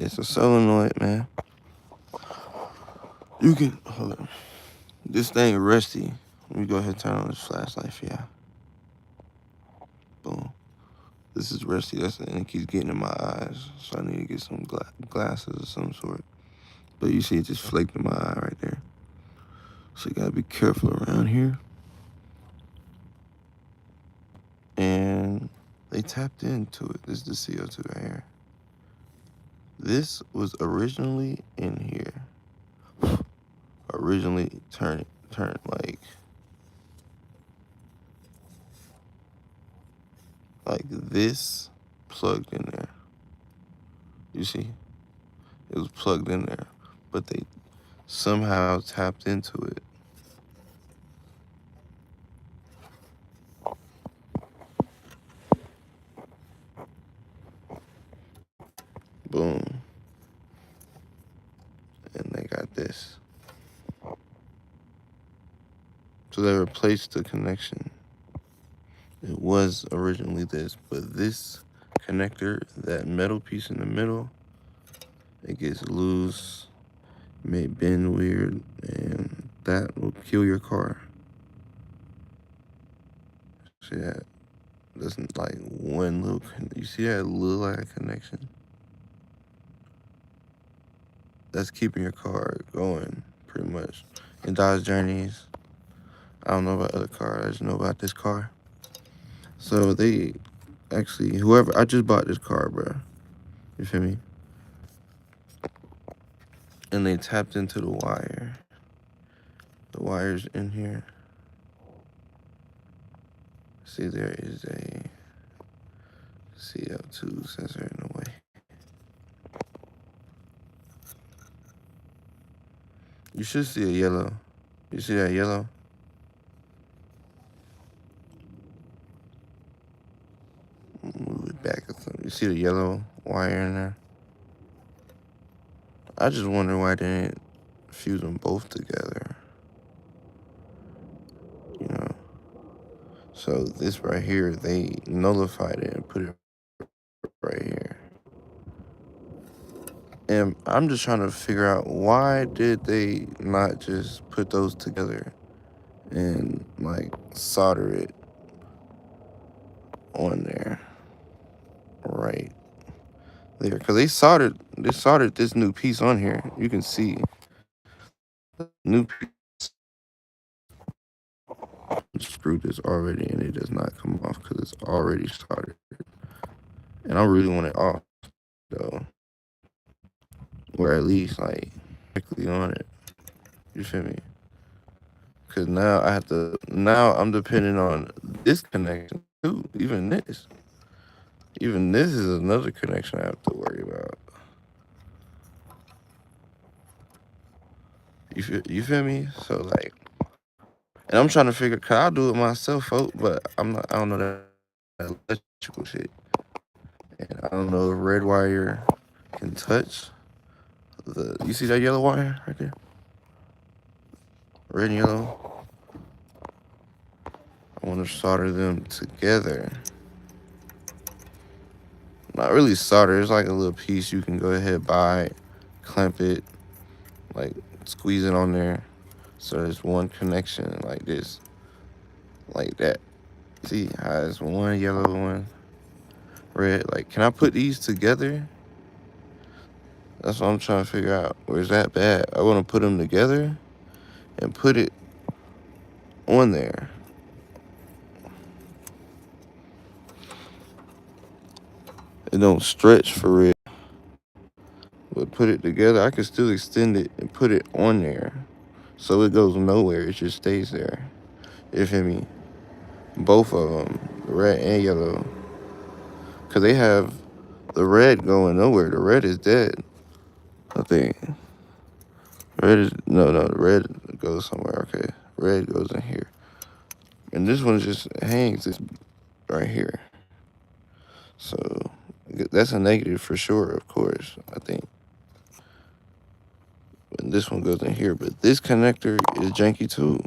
It's a solenoid, man. You can, hold on. This thing rusty. Let me go ahead and turn on this flashlight for y'all. Boom. This is rusty. And it keeps getting in my eyes. So I need to get some glasses of some sort. But you see it just flaked in my eye right there. So you gotta be careful around here. And they tapped into it. This is the CO2 right here. This was originally in here. Originally turned like this, plugged in there. You see? It was plugged in there. But they somehow tapped into it. Boom. And they got this. So they replaced the connection. It was originally this, but this connector, that metal piece in the middle, it gets loose, may bend weird, and that will kill your car. See that? Doesn't like one little, you see that little like connection? That's keeping your car going, pretty much. In Dodge Journeys, I don't know about other cars, I just know about this car. So they actually, whoever, I just bought this car, bro. You feel me? And they tapped into the wire. The wire's in here. See, there is a CO2 sensor in the way. You should see a yellow. You see that yellow? Move it back or something. You see the yellow wire in there? I just wonder why they didn't fuse them both together. You know? So this right here, they nullified it and put it right here. And I'm just trying to figure out, why did they not just put those together and like solder it on there right there? Because they soldered this new piece on here. You can see the new piece. Screwed this already, and it does not come off because it's already soldered. And I really want it off though, or at least like directly on it. You feel me? Because now I'm depending on this connection too. Even this is another connection I have to worry about. You feel me? So like, and I'm trying to figure, cause I'll do it myself, folks, but I don't know that electrical shit. And I don't know if red wire can touch you see that yellow wire right there? Red and yellow. I want to solder them together. Not really solder, it's like a little piece you can go ahead, buy, clamp it, like squeeze it on there. So there's one connection like this, like that. See how it's one yellow, one red. Like, can I put these together? That's what I'm trying to figure out. Or is that bad? I want to put them together and put it on there. It don't stretch for real. But put it together, I can still extend it and put it on there. So it goes nowhere, it just stays there. You feel me? Both of them, red and yellow. Because they have the red going nowhere. The red is dead, I think. The red goes somewhere, okay. Red goes in here. And this one just hangs right here. So that's a negative for sure, of course, I think. And this one goes in here, but this connector is janky too.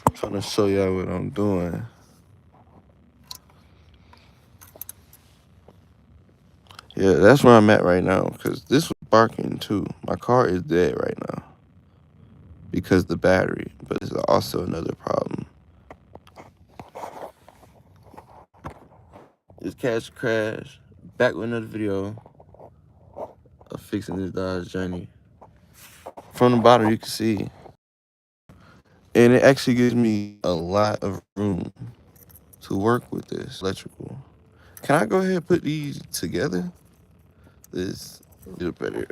I'm trying to show y'all what I'm doing. Yeah, that's where I'm at right now, because this was barking too. My car is dead right now because the battery, but it's also another problem. This cat's crash. Back with another video of fixing this Dodge Journey. From the bottom, you can see, and it actually gives me a lot of room to work with this electrical. Can I go ahead and put these together? This a little better.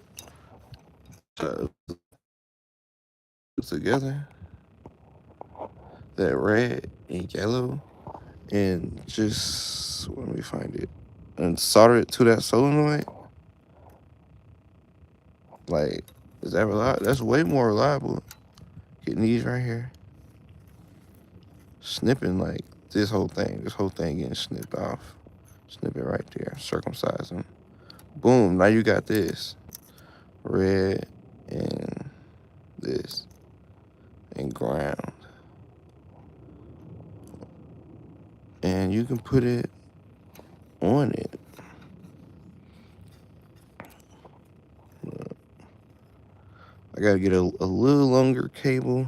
Together, that red and yellow, and just let me find it and solder it to that solenoid. Like, is that reliable? That's way more reliable. Getting these right here, snipping like this whole thing getting snipped off. Snip it right there, circumcise them. Boom, now you got this red and this and ground. And you can put it on it. I gotta get a little longer cable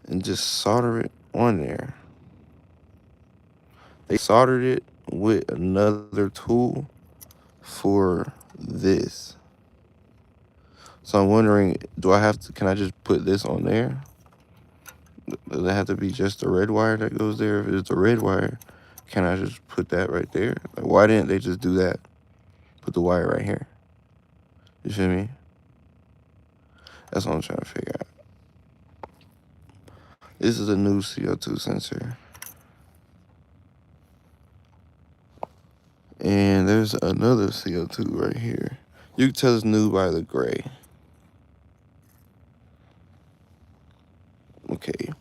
and just solder it on there. They soldered it with another tool for this. So I'm wondering, can I just put this on there? Does it have to be just the red wire that goes there? If it's the red wire, can I just put that right there? Like, why didn't they just do that? Put the wire right here. You feel me? That's what I'm trying to figure out. This is a new CO2 sensor. And there's another CO2 right here. You can tell it's new by the gray. Okay.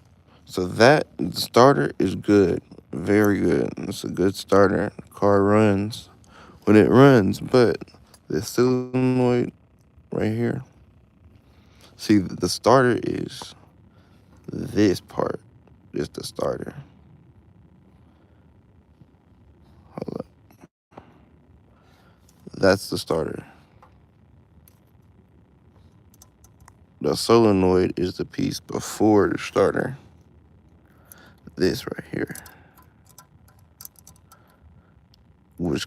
So that starter is good. Very good. It's a good starter. The car runs when it runs, but the solenoid right here. See, the starter is this part. It's the starter. Hold up. That's the starter. The solenoid is the piece before the starter. This right here, which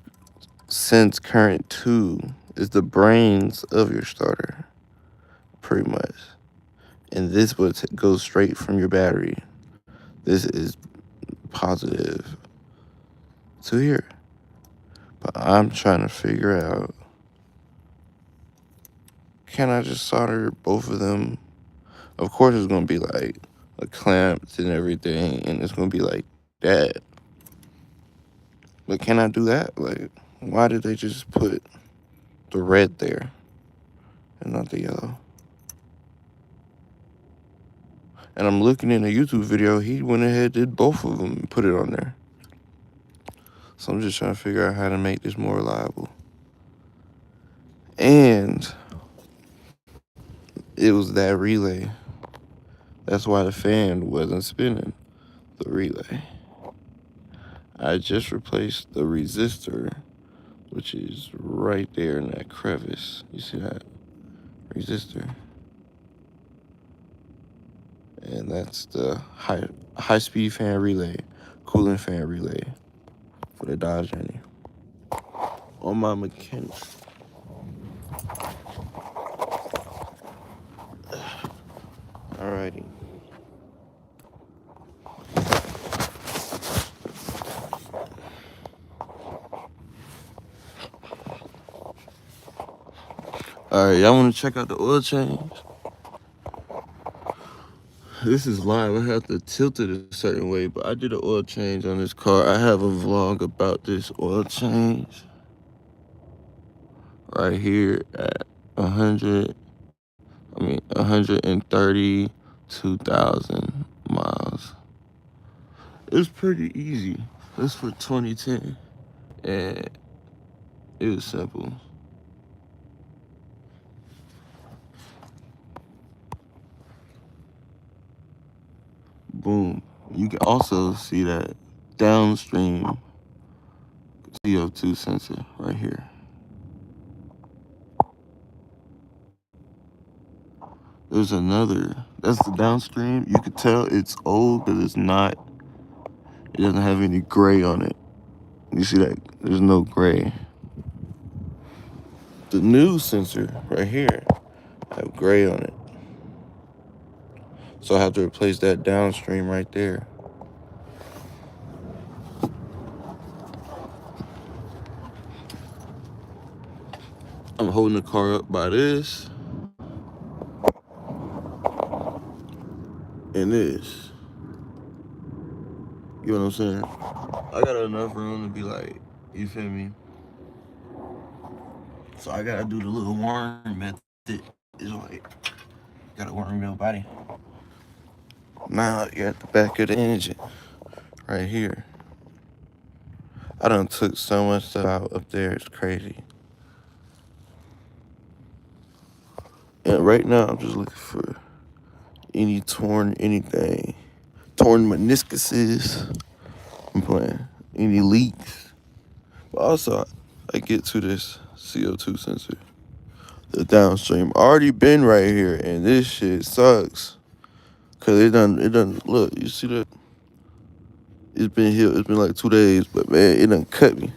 sends current to, is the brains of your starter, pretty much. And this would go straight from your battery. This is positive to here. But I'm trying to figure out, can I just solder both of them? Of course it's gonna be like a clamps and everything, and it's gonna be like that. But can I do that? Like, why did they just put the red there and not the yellow? And I'm looking in a YouTube video, he went ahead, did both of them, and put it on there. So I'm just trying to figure out how to make this more reliable. And it was that relay. That's why the fan wasn't spinning, the relay. I just replaced the resistor, which is right there in that crevice. You see that resistor? And that's the high speed fan relay, cooling fan relay for the Dodge Journey. On my mechanic. Alrighty. Alright, y'all want to check out the oil change? This is live. I have to tilt it a certain way, but I did an oil change on this car. I have a vlog about this oil change right here at 132,000 miles. It was pretty easy. This for 2010, and it was simple. Boom. You can also see that downstream CO2 sensor right here. There's another. That's the downstream. You could tell it's old, but it's not. It doesn't have any gray on it. You see that? There's no gray. The new sensor right here have gray on it. So I have to replace that downstream right there. I'm holding the car up by this and this. You know what I'm saying? I got enough room to be like, you feel me? So I gotta do the little worm method. It's like, gotta worm your body. Now you're at the back of the engine, right here. I done took so much stuff out up there, it's crazy. And right now I'm just looking for any torn anything. Torn meniscuses. I'm playing. Any leaks. But also I get to this CO2 sensor. The downstream. Already been right here and this shit sucks. Cause it done look, you see that? It's been here, it's been like 2 days, but man, it done cut me.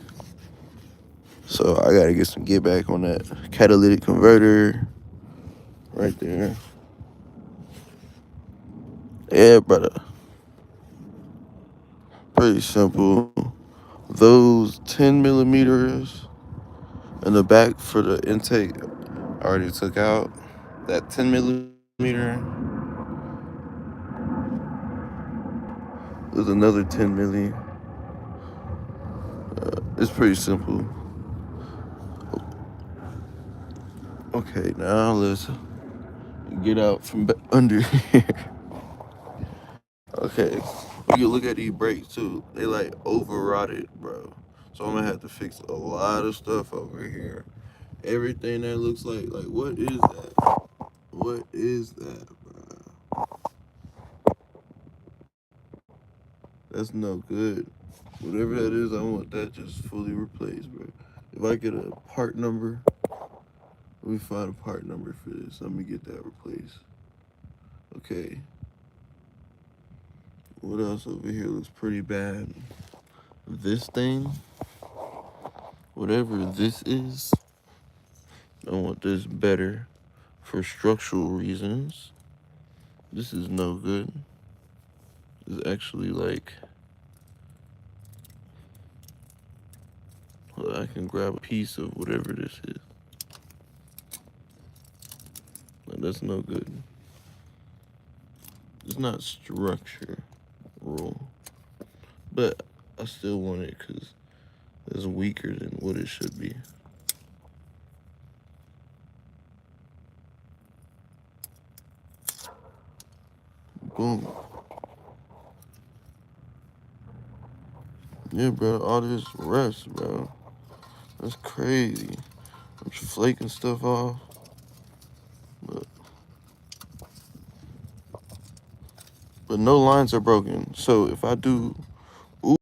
So I gotta get some get back on that catalytic converter right there. Yeah, brother. Pretty simple. Those 10 millimeters in the back for the intake I already took out. That 10 millimeter. There's another 10 milli. It's pretty simple. Okay, now let's get out from under here. Okay, when you look at these brakes too, they like overrotted, bro. So I'm gonna have to fix a lot of stuff over here. Everything that looks like what is that? What is that, bro? That's no good. Whatever that is, I want that just fully replaced, bro. If I get a part number, let me find a part number for this. Let me get that replaced. Okay. What else over here looks pretty bad? This thing, whatever this is, I want this better for structural reasons. This is no good. It's actually like, well, I can grab a piece of whatever this is. Like, that's no good. It's not structural, but I still want it because it's weaker than what it should be. Boom. Yeah, bro, all this rust, bro. That's crazy. I'm flaking stuff off. But no lines are broken. So if I do, ooh,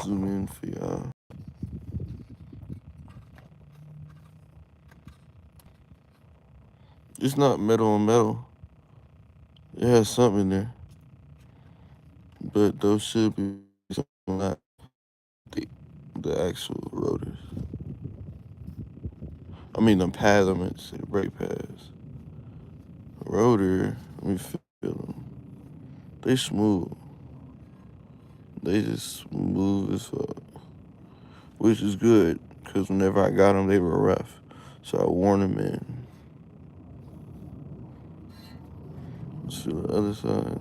zoom in for y'all. It's not metal on metal. It has something in there. But those should be not the actual rotors. I mean the pads, I meant to say the brake pads. Rotor, let me feel them. They smooth. They just smooth as fuck. Which is good, because whenever I got them, they were rough. So I worn them in. Let's see the other side.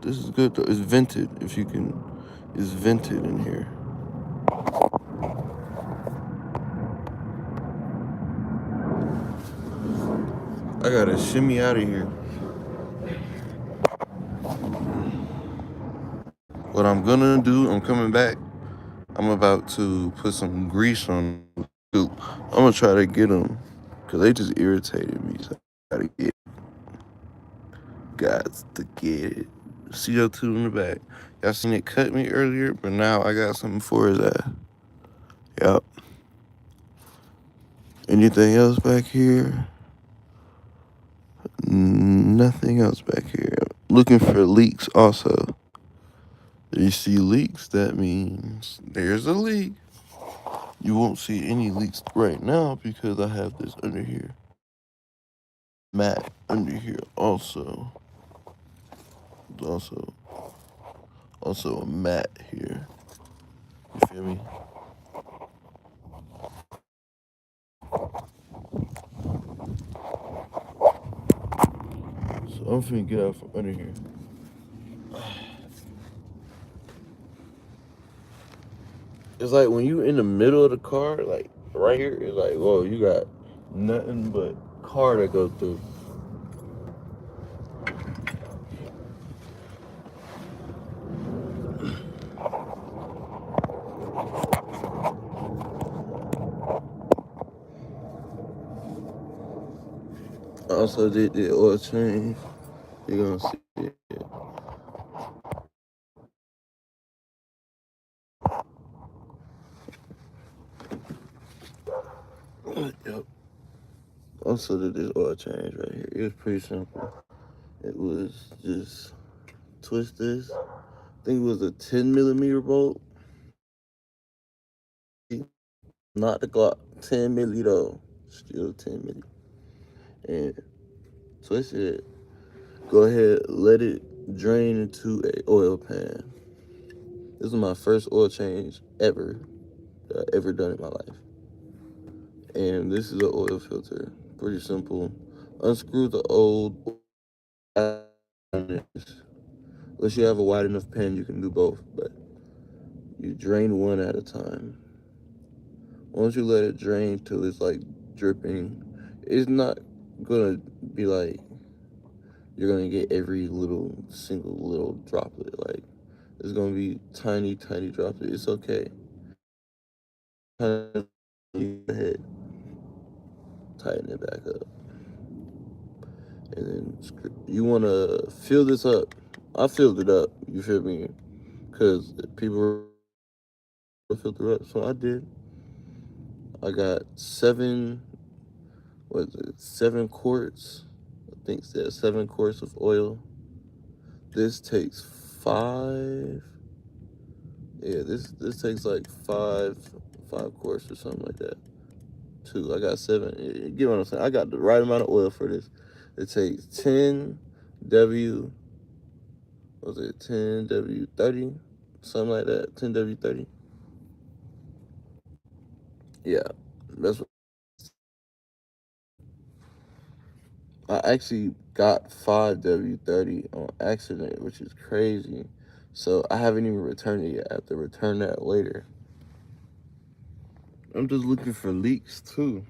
This is good though. It's vented, if you can. It's vented in here. I gotta shimmy out of here. What I'm gonna do, I'm coming back. I'm about to put some grease on the scoop. I'm gonna try to get them, because they just irritated me. So I gotta get it. CO2 in the back. Y'all seen it cut me earlier, but now I got something for his ass. Yep. Anything else back here? Nothing else back here. Looking for leaks also. If you see leaks, that means there's a leak. You won't see any leaks right now because I have this under here. Mat under here also. Also a mat here. You feel me? So I'm finna get out from under here. It's like when you in the middle of the car, like right here, it's like, whoa, you got nothing but car to go through. I also did the oil change. You're gonna see it. Yep. Also did this oil change right here. It was pretty simple. It was just twist this. I think it was a 10 millimeter bolt. Not the Glock. 10 milli though. Still 10 milli. And twist it. Go ahead, let it drain into a oil pan. This is my first oil change ever that I ever done in my life. And this is an oil filter. Pretty simple. Unscrew the old. Unless you have a wide enough pan, you can do both. But you drain one at a time. Once you let it drain till it's like dripping, it's not gonna be like you're gonna get every single little droplet. Like it's gonna be tiny, tiny droplet. It's okay. Go ahead, tighten it back up, and then you wanna fill this up. I filled it up. You feel me? Because people filter up, so I did. I got 7 quarts. I think that's 7 quarts of oil. This takes 5. Yeah, this takes like 5 quarts or something like that. 2. I got 7. You get what I'm saying? I got the right amount of oil for this. It takes 10 W. Was it 10 W30? Something like that. 10 W30. Yeah, that's what. I actually got 5W30 on accident, which is crazy. So I haven't even returned it yet. I have to return that later. I'm just looking for leaks too.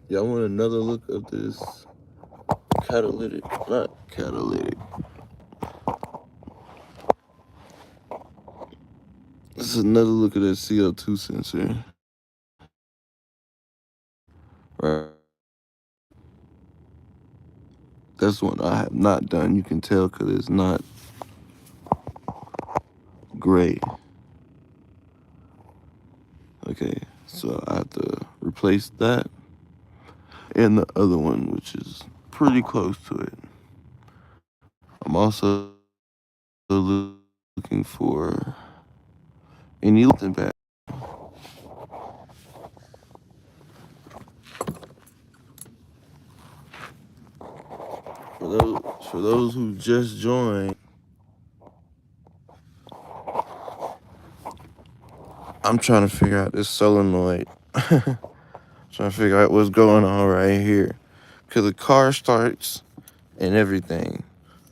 Y'all want another look of this catalytic? Not catalytic. This is another look at this CO2 sensor. Right. That's one I have not done. You can tell because it's not gray. Okay, so I have to replace that and the other one, which is pretty close to it. I'm also looking for any lifting back. For those who just joined, I'm trying to figure out this solenoid. Trying to figure out what's going on right here. Because the car starts and everything.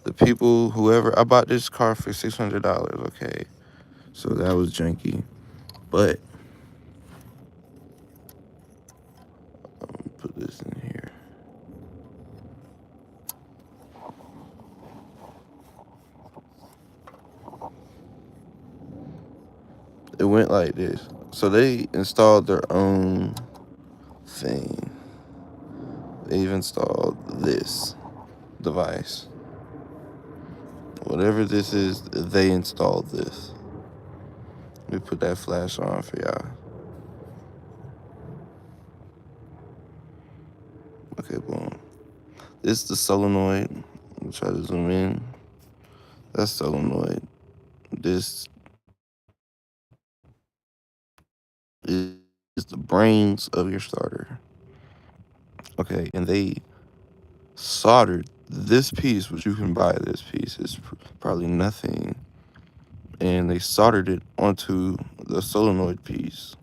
The people, whoever, I bought this car for $600, okay? So that was janky. But, put this in here. It went like this. So they installed their own thing. they've installed this device. Whatever this is, they installed this. Let me put that flash on for y'all. Okay, boom. This is the solenoid. I'll try to zoom in. That's solenoid. This is the brains of your starter. Okay, and they soldered this piece, which you can buy this piece. It's probably nothing. And they soldered it onto the solenoid piece.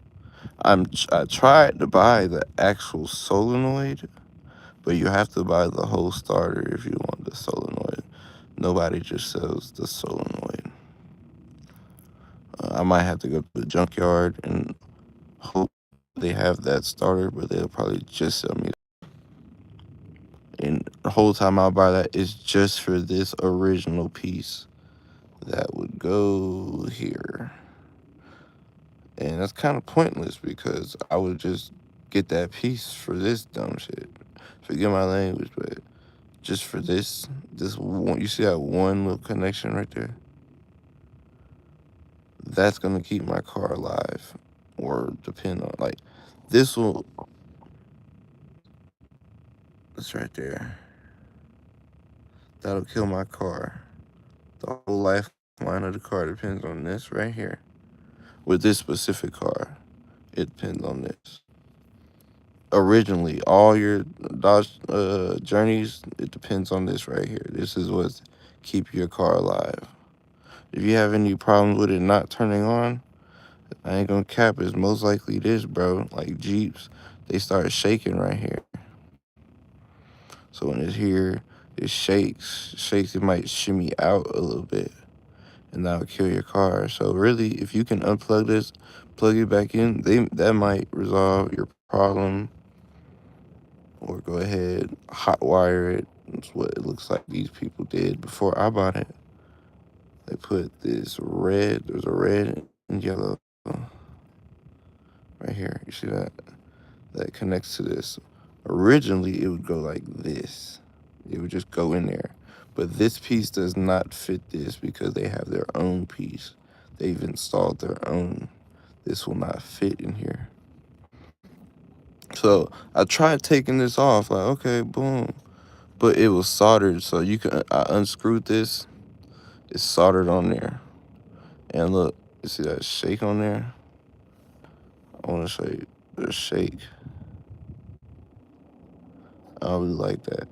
I tried to buy the actual solenoid, but you have to buy the whole starter if you want the solenoid. Nobody just sells the solenoid. I might have to go to the junkyard and hope they have that starter, but they'll probably just sell me. And the whole time I'll buy that is just for this original piece that would go here. And that's kind of pointless because I would just get that piece for this dumb shit. Forget my language, but just for this one, you see that one little connection right there? That's gonna keep my car alive, or depend on, like, this will, it's right there. That'll kill my car. The whole lifeline of the car depends on this right here. With this specific car, it depends on this. Originally, all your Dodge journeys, it depends on this right here. This is what's keep your car alive. If you have any problems with it not turning on, I ain't gonna cap, it's most likely this, bro. Like Jeeps, they start shaking right here. So when it's here, it shakes, it might shimmy out a little bit, and that'll kill your car. So really, if you can unplug this, plug it back in, that might resolve your problem. Or go ahead, hot wire it. That's what it looks like these people did before I bought it. They put this red, there's a red and yellow right here. You see that? That connects to this. Originally, it would go like this. It would just go in there. But this piece does not fit this because they have their own piece. They've installed their own. This will not fit in here. So I tried taking this off, like, okay, boom. But it was soldered, so I unscrewed this. It's soldered on there. And look, you see that shake on there? I want to show you the shake. I don't really like that.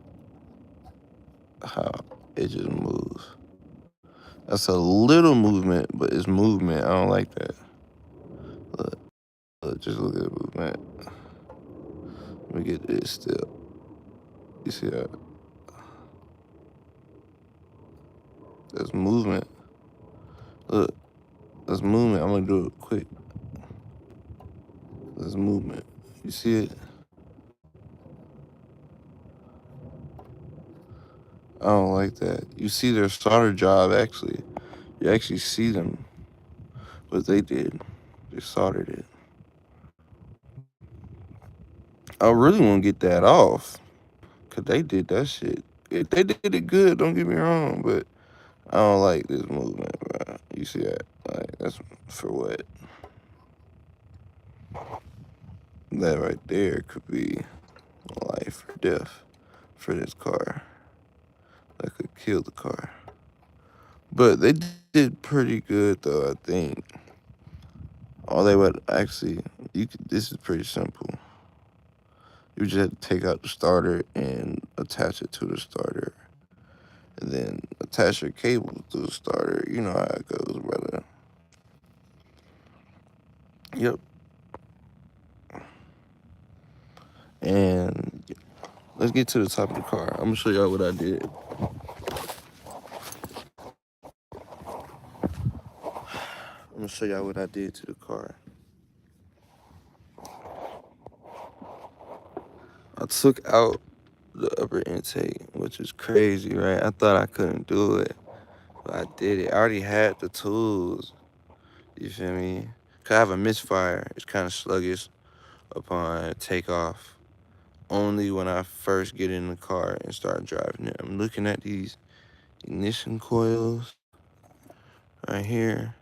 How it just moves. That's a little movement, but it's movement. I don't like that. Look, just look at the movement. Let me get this still. You see that? That's movement. Look, that's movement. I'm gonna do it quick. That's movement. You see it? I don't like that. You see their solder job, actually. You actually see them. What they did. They soldered it. I really want to get that off. Because they did that shit. They did it good, don't get me wrong. But I don't like this movement, bro. You see that? Like, that's for what? That right there could be life or death for this car. That could kill the car. But they did pretty good, though, I think. All they would actually, this is pretty simple. You just have to take out the starter and attach it to the starter. And then attach your cable to the starter. You know how it goes, brother. Yep. And let's get to the top of the car. I'm gonna show y'all what I did. I'm gonna show y'all what I did to the car. I took out the upper intake, which is crazy, right? I thought I couldn't do it, but I did it. I already had the tools. You feel me? Cause I have a misfire. It's kind of sluggish upon takeoff only when I first get in the car and start driving it. I'm looking at these ignition coils right here.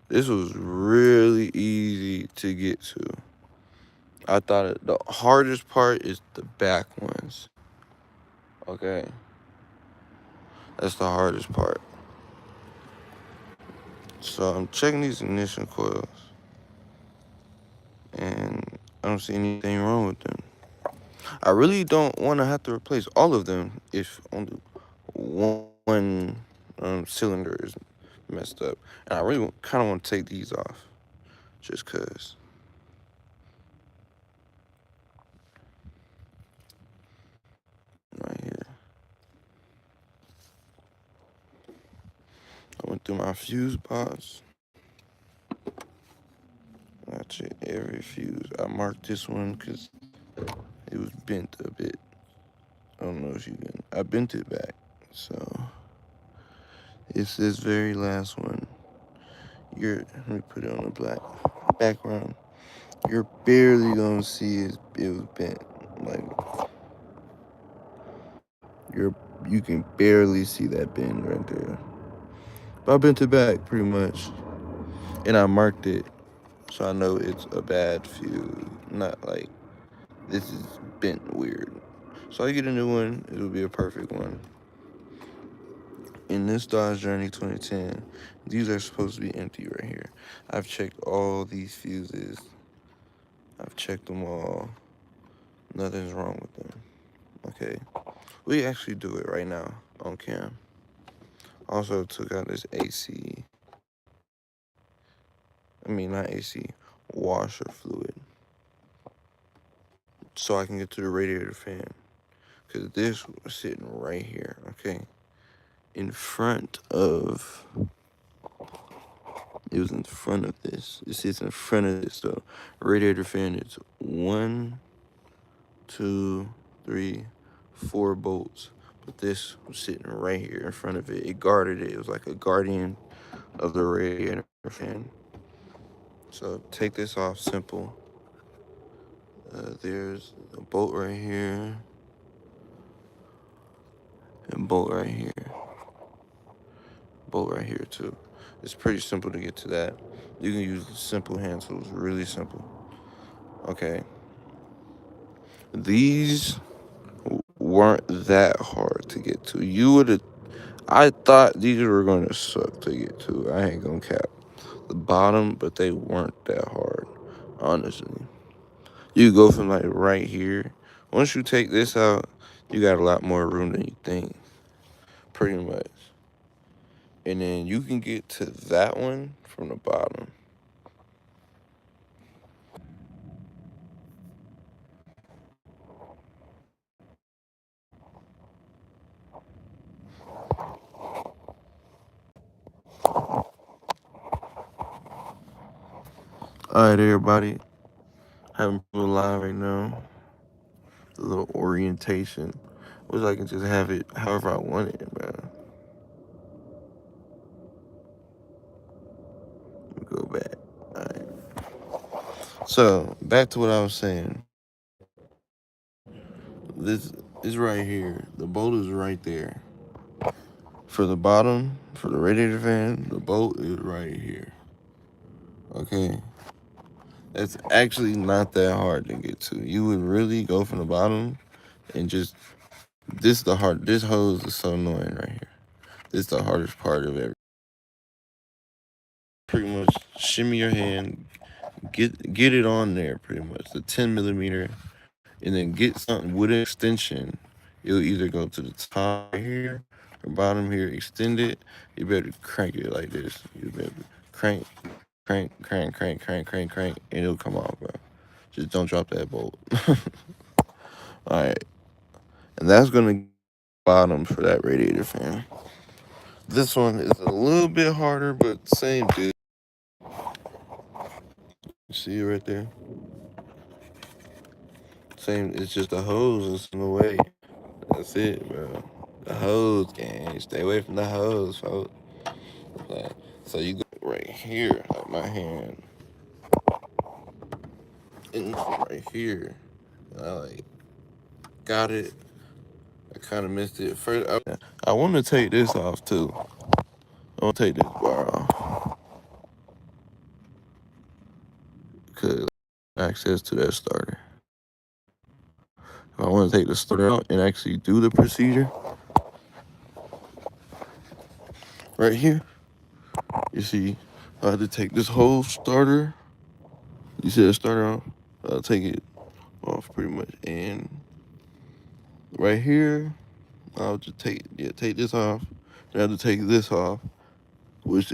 This was really easy to get to. I thought the hardest part is the back ones. Okay. That's the hardest part. So I'm checking these ignition coils, and I don't see anything wrong with them. I really don't want to have to replace all of them if only one cylinder is messed up. And I really kind of want to take these off, just cause. Right here. I went through my fuse box. I checked every fuse. I marked this one because it was bent a bit. I don't know if you can. I bent it back. So it's this very last one. Let me put it on the black background. You're barely gonna see it was bent. Like you can barely see that bend right there. But I bent it back pretty much. And I marked it so I know it's a bad fuse. Not like this is bent weird. So I get a new one, it'll be a perfect one. In this Dodge Journey 2010, these are supposed to be empty right here. I've checked all these fuses. I've checked them all. Nothing's wrong with them. Okay. We actually do it right now on cam. Also took out this AC. Not AC, washer fluid. So I can get to the radiator fan. Because this was sitting right here, okay? In front of It was in front of this. It sits in front of this. So radiator fan is 1, 2, 3, 4 bolts. But this was sitting right here in front of it. It guarded it. It was like a guardian of the radiator fan. So take this off simple. There's a bolt right here. And bolt right here. Bolt right here too. It's pretty simple to get to that. You can use simple hand tools, really simple. Okay. These weren't that hard to get to. I thought these were gonna suck to get to. I ain't gonna cap the bottom, but they weren't that hard, honestly. You go from like right here. Once you take this out, you got a lot more room than you think, pretty much. And then you can get to that one from the bottom. All right, everybody. Having people live right now. A little orientation. Wish I can just have it however I want it, man. Let me go back. All right. So back to what I was saying. This is right here. The bolt is right there. For the bottom, for the radiator fan, the bolt is right here. Okay. It's actually not that hard to get to. You would really go from the bottom and just this hose is so annoying right here. This is the hardest part of everything. Pretty much shimmy your hand, get it on there pretty much, the 10 millimeter, and then get something with an extension. It'll either go to the top here or bottom here, extend it. You better crank it like this. You better crank, crank, crank, crank, crank, crank, crank, and it'll come off, bro. Just don't drop that bolt. All right, and that's gonna bottom for that radiator fan. This one is a little bit harder, but same dude. You see it right there? Same, it's just the hose is in the way. That's it, bro. The hose, gang. Stay away from the hose, folks. Like, So you go right here, like my hand, and right here. I like got it. I kind of missed it first. I want to take this off too. I want to take this bar off because access to that starter. If I want to take the starter out and actually do the procedure, right here, you see, I had to take this whole starter. You see the starter off? I'll take it off pretty much, and right here, I'll just take this off. Then I have to take this off, which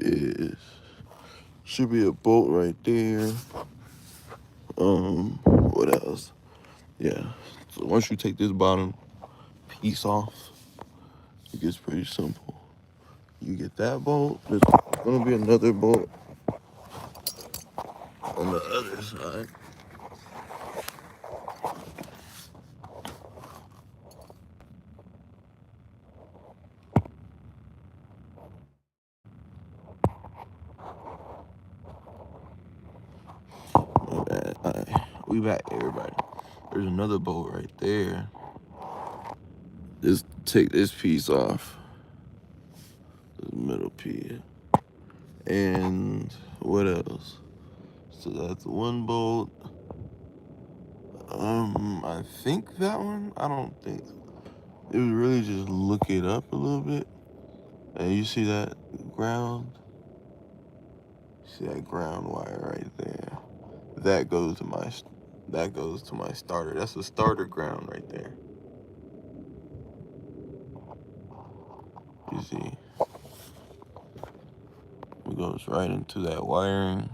should be a bolt right there. What else? Yeah. So once you take this bottom piece off, it gets pretty simple. You get that bolt. There's gonna be another bolt on the other side. We back, everybody. There's another bolt right there. Just take this piece off. The middle piece. And what else? So that's one bolt. I think that one. I don't think. It was really just look it up a little bit. And you see that ground? See that ground wire right there? That goes to my starter. That's the starter ground right there. You see? It goes right into that wiring.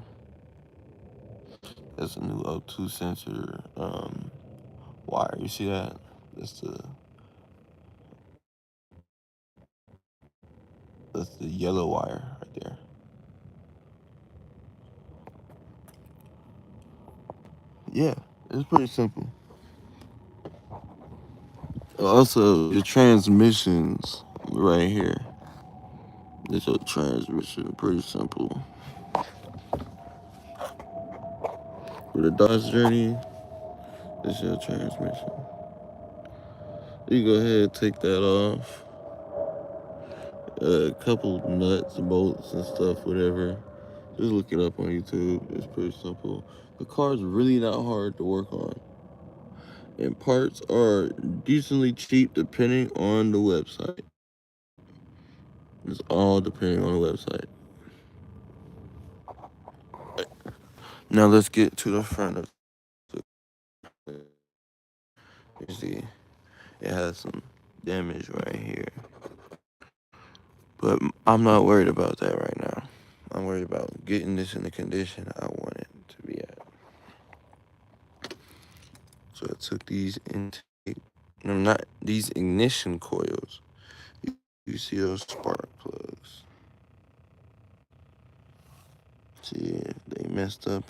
That's a new O2 sensor wire. You see that? That's the yellow wire right there. Yeah, it's pretty simple. Also, your transmissions right here. It's a transmission, pretty simple. For the Dodge Journey, this is your transmission. You go ahead and take that off. A couple nuts, bolts, and stuff, whatever. Just look it up on YouTube. It's pretty simple. The car's really not hard to work on. And parts are decently cheap depending on the website. It's all depending on the website. Now let's get to the front of the. You see, it has some damage right here. But I'm not worried about that right now. I'm worried about getting this in the condition I want it to be at. So I took these these ignition coils. You see those spark plugs. See, they messed up.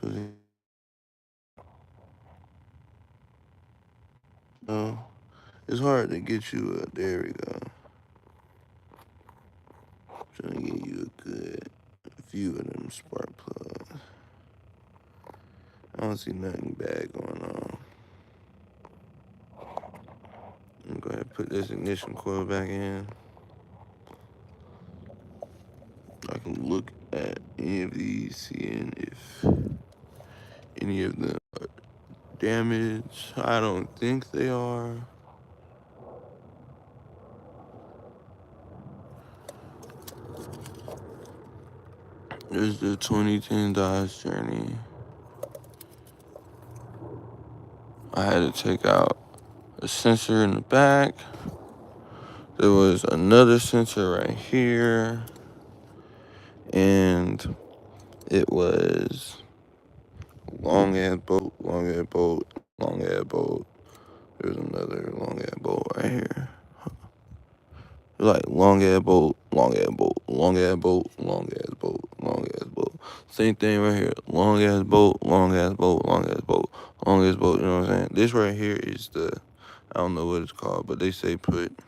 No, it's hard to get you there we go. Trying to get you a good view of them spark plugs. I don't see nothing bad going on. I'm going to put this ignition coil back in. I can look at any of these, seeing if any of them are damaged. I don't think they are. There's the 2010 Dodge Journey. I had to take out a sensor in the back. There was another sensor right here. And it was long ass bolt, long ass bolt, long ass bolt. There's another long ass bolt right here. Like long ass bolt, long ass bolt, long ass bolt, long ass bolt, long ass bolt. Same thing right here. Long ass bolt, long ass bolt, long ass bolt, long ass bolt. You know what I'm saying? This right here is I don't know what it's called, but they say put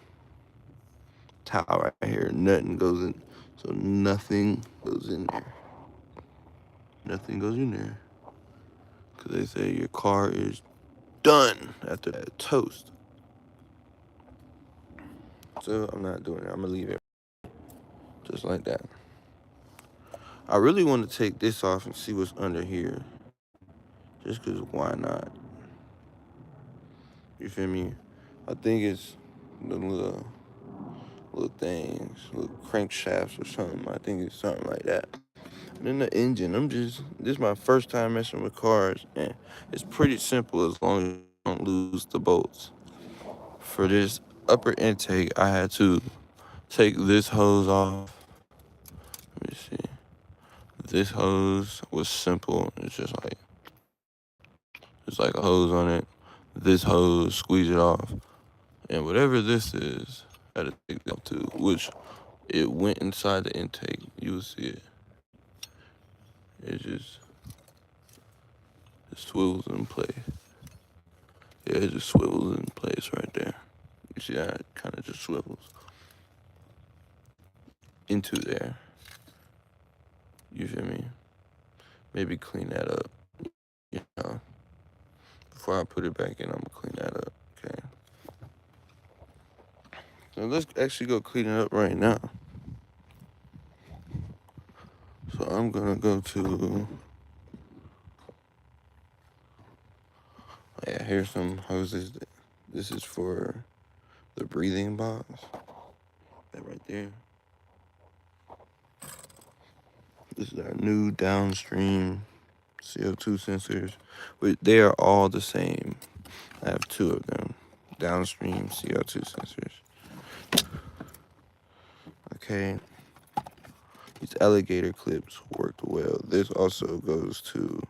towel right here. Nothing goes in. So nothing goes in there. Nothing goes in there. Because they say your car is done after that toast. So I'm not doing it. I'm going to leave it just like that. I really want to take this off and see what's under here. Just because why not? You feel me? I think it's the little things, little crankshafts or something. I think it's something like that. And then the engine, this is my first time messing with cars, and it's pretty simple as long as you don't lose the bolts. For this upper intake, I had to take this hose off. Let me see. This hose was simple. It's just like, there's like a hose on it. This hose, squeeze it off. And whatever this is, I had to take it up to, which it went inside the intake. You will see it. It just swivels in place. Yeah, it just swivels in place right there. You see how it kind of just swivels into there. You feel me? Maybe clean that up. You know, before I put it back in, I'm gonna clean that up. Okay. So let's actually go clean it up right now. So I'm gonna go to. Yeah, here's some hoses. This is for the breathing box. That right there. This is our new downstream CO2 sensors. They are all the same. I have two of them. Downstream CO2 sensors. Okay. These alligator clips worked well. This also goes to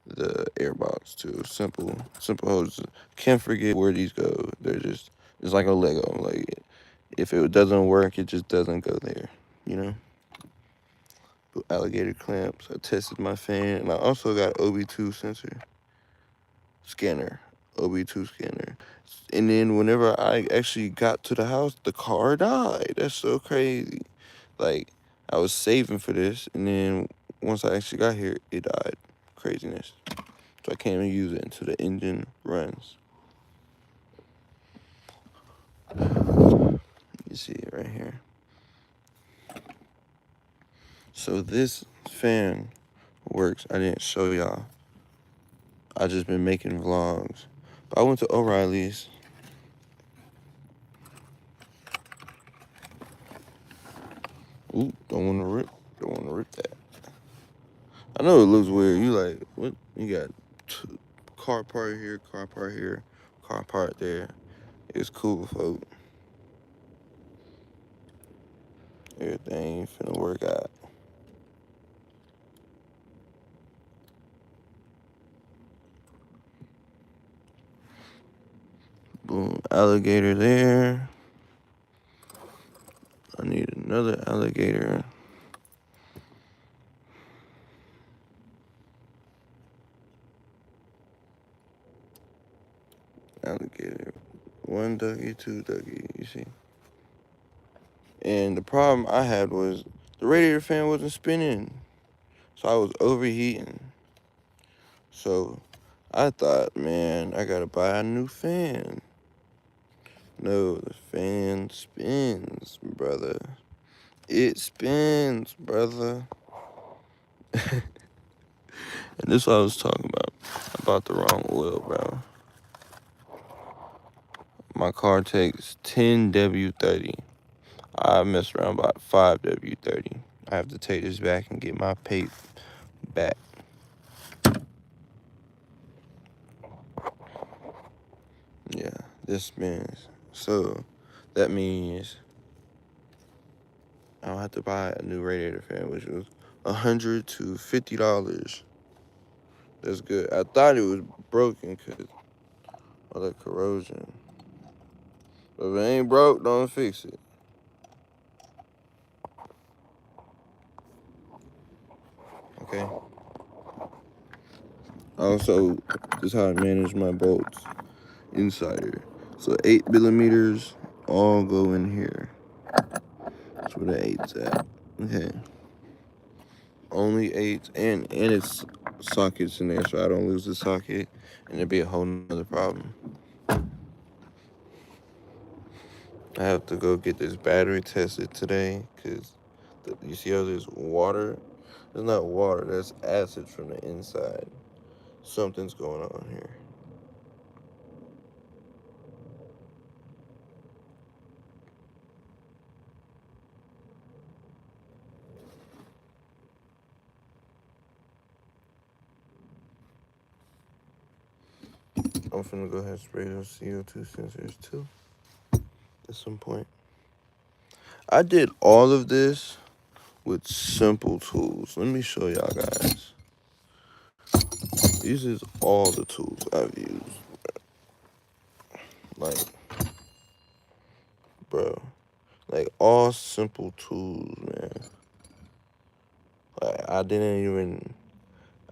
the airbox too. Simple hoses. Can't forget where these go. It's like a Lego. Like, if it doesn't work, it just doesn't go there. You know? Alligator clamps. I tested my fan, and I also got OB2 scanner, OB2 scanner. And then whenever I actually got to the house, the car died. That's so crazy. Like, I was saving for this, and then once I actually got here, it died. Craziness. So I can't even use it until the engine runs. You see it right here. So this fan works. I didn't show y'all. I just been making vlogs. But I went to O'Reilly's. Ooh, don't want to rip that. I know it looks weird. You like, what? You got car part here, car part there. It's cool, folks. Everything finna work out. Boom, alligator there. I need another alligator. Alligator. One Dougie, two Dougie, you see. And the problem I had was the radiator fan wasn't spinning. So I was overheating. So I thought, man, I gotta buy a new fan. No, the fan spins, brother. It spins, brother. And this is what I was talking about. I bought the wrong oil, bro. My car takes 10W30. I messed around about 5W30. I have to take this back and get my pape back. Yeah, this spins. So that means I don't have to buy a new radiator fan, which was $100 to $50. That's good. I thought it was broken because of the corrosion. But if it ain't broke, don't fix it. Okay. Also, this is how I manage my bolts inside here. So 8mm all go in here. That's where the 8's at. Okay. Only 8s, and it's sockets in there, so I don't lose the socket, and it'd be a whole nother problem. I have to go get this battery tested today, because you see how there's water? It's not water, that's acid from the inside. Something's going on here. I'm finna go ahead and spray those CO2 sensors too at some point. I did all of this with simple tools. Let me show y'all guys. These is all the tools I've used. Like, bro, like all simple tools, man. Like, I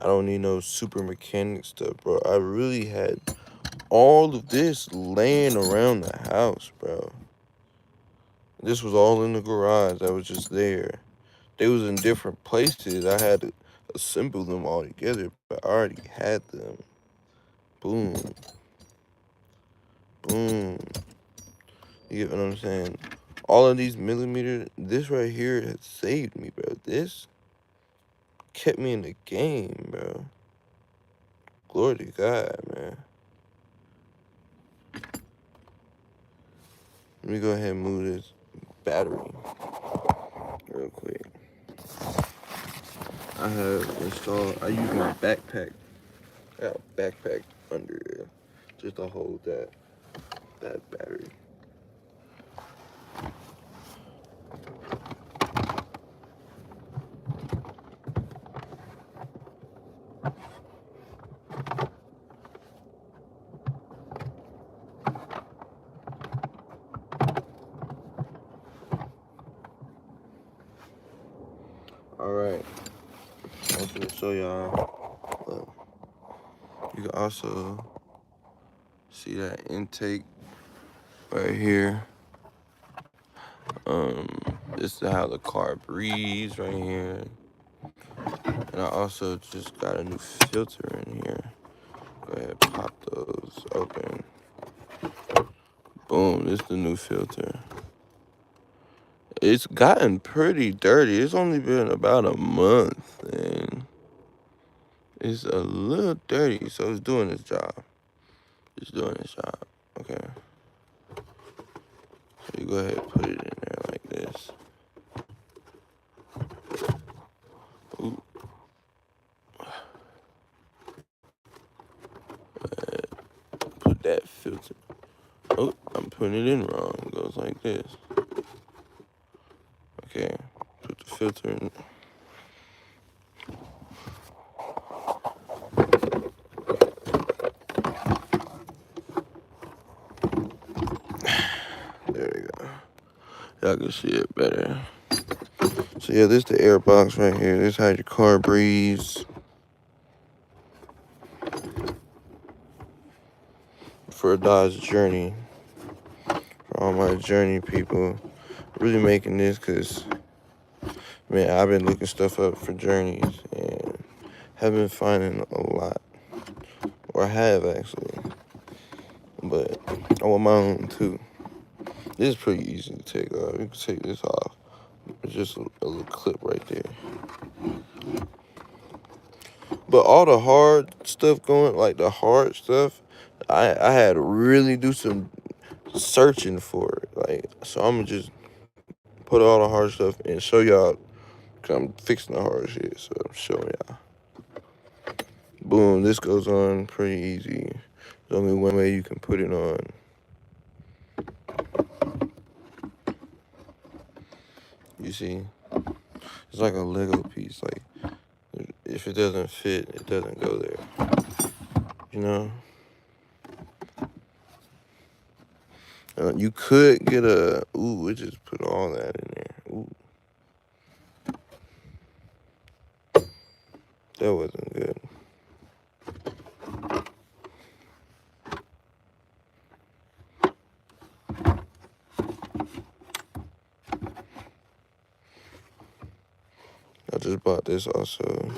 don't need no super mechanic stuff, bro. I really had all of this laying around the house, bro. This was all in the garage. I was just there. They was in different places. I had to assemble them all together, but I already had them. Boom. Boom. You get what I'm saying? All of these millimeters, this right here has saved me, bro. This kept me in the game, bro. Glory to God, man. Let me go ahead and move this battery real quick. I use my backpack. I got a backpack under there just to hold that battery. Alright, I'm gonna show y'all. Look, you can also see that intake right here. This is how the car breathes right here. And I also just got a new filter in here. Go ahead and pop those open. Boom, this is the new filter. It's gotten pretty dirty. It's only been about a month, and it's a little dirty, so it's doing its job. It's doing its job, okay? So you go ahead and put it in there like this. Ooh. Put that filter. Oh, I'm putting it in wrong. It goes like this. Okay, put the filter in. There we go. Y'all can see it better. So yeah, this is the air box right here. This is how your car breathes. For a Dodge Journey. For all my Journey people. Really making this because, man, I've been looking stuff up for Journeys and have been finding a lot. Or I have, actually. But I want my own, too. This is pretty easy to take off. You can take this off. It's just a little clip right there. But all the hard stuff going, like the hard stuff, I had to really do some searching for it. Like, so I'm gonna just put all the hard stuff and show y'all, cause I'm fixing the hard shit, so I'm showing y'all. Boom, this goes on pretty easy. There's only one way you can put it on. You see? It's like a Lego piece. Like, if it doesn't fit, it doesn't go there. You know? You could get ooh, it just put all that in there. Ooh. That wasn't good. I just bought this also.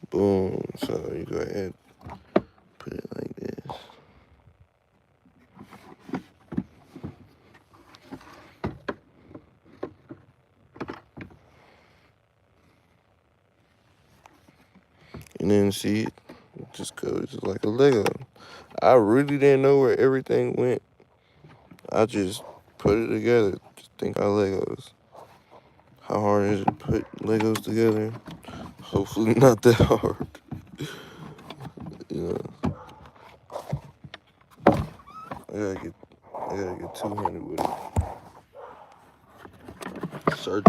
Boom. So you go ahead, put it like this. And then see, it just goes like a Lego. I really didn't know where everything went. I just put it together. Just think about Legos. How hard is it to put Legos together? Hopefully not that hard. You know, I gotta get 200 with it. Search.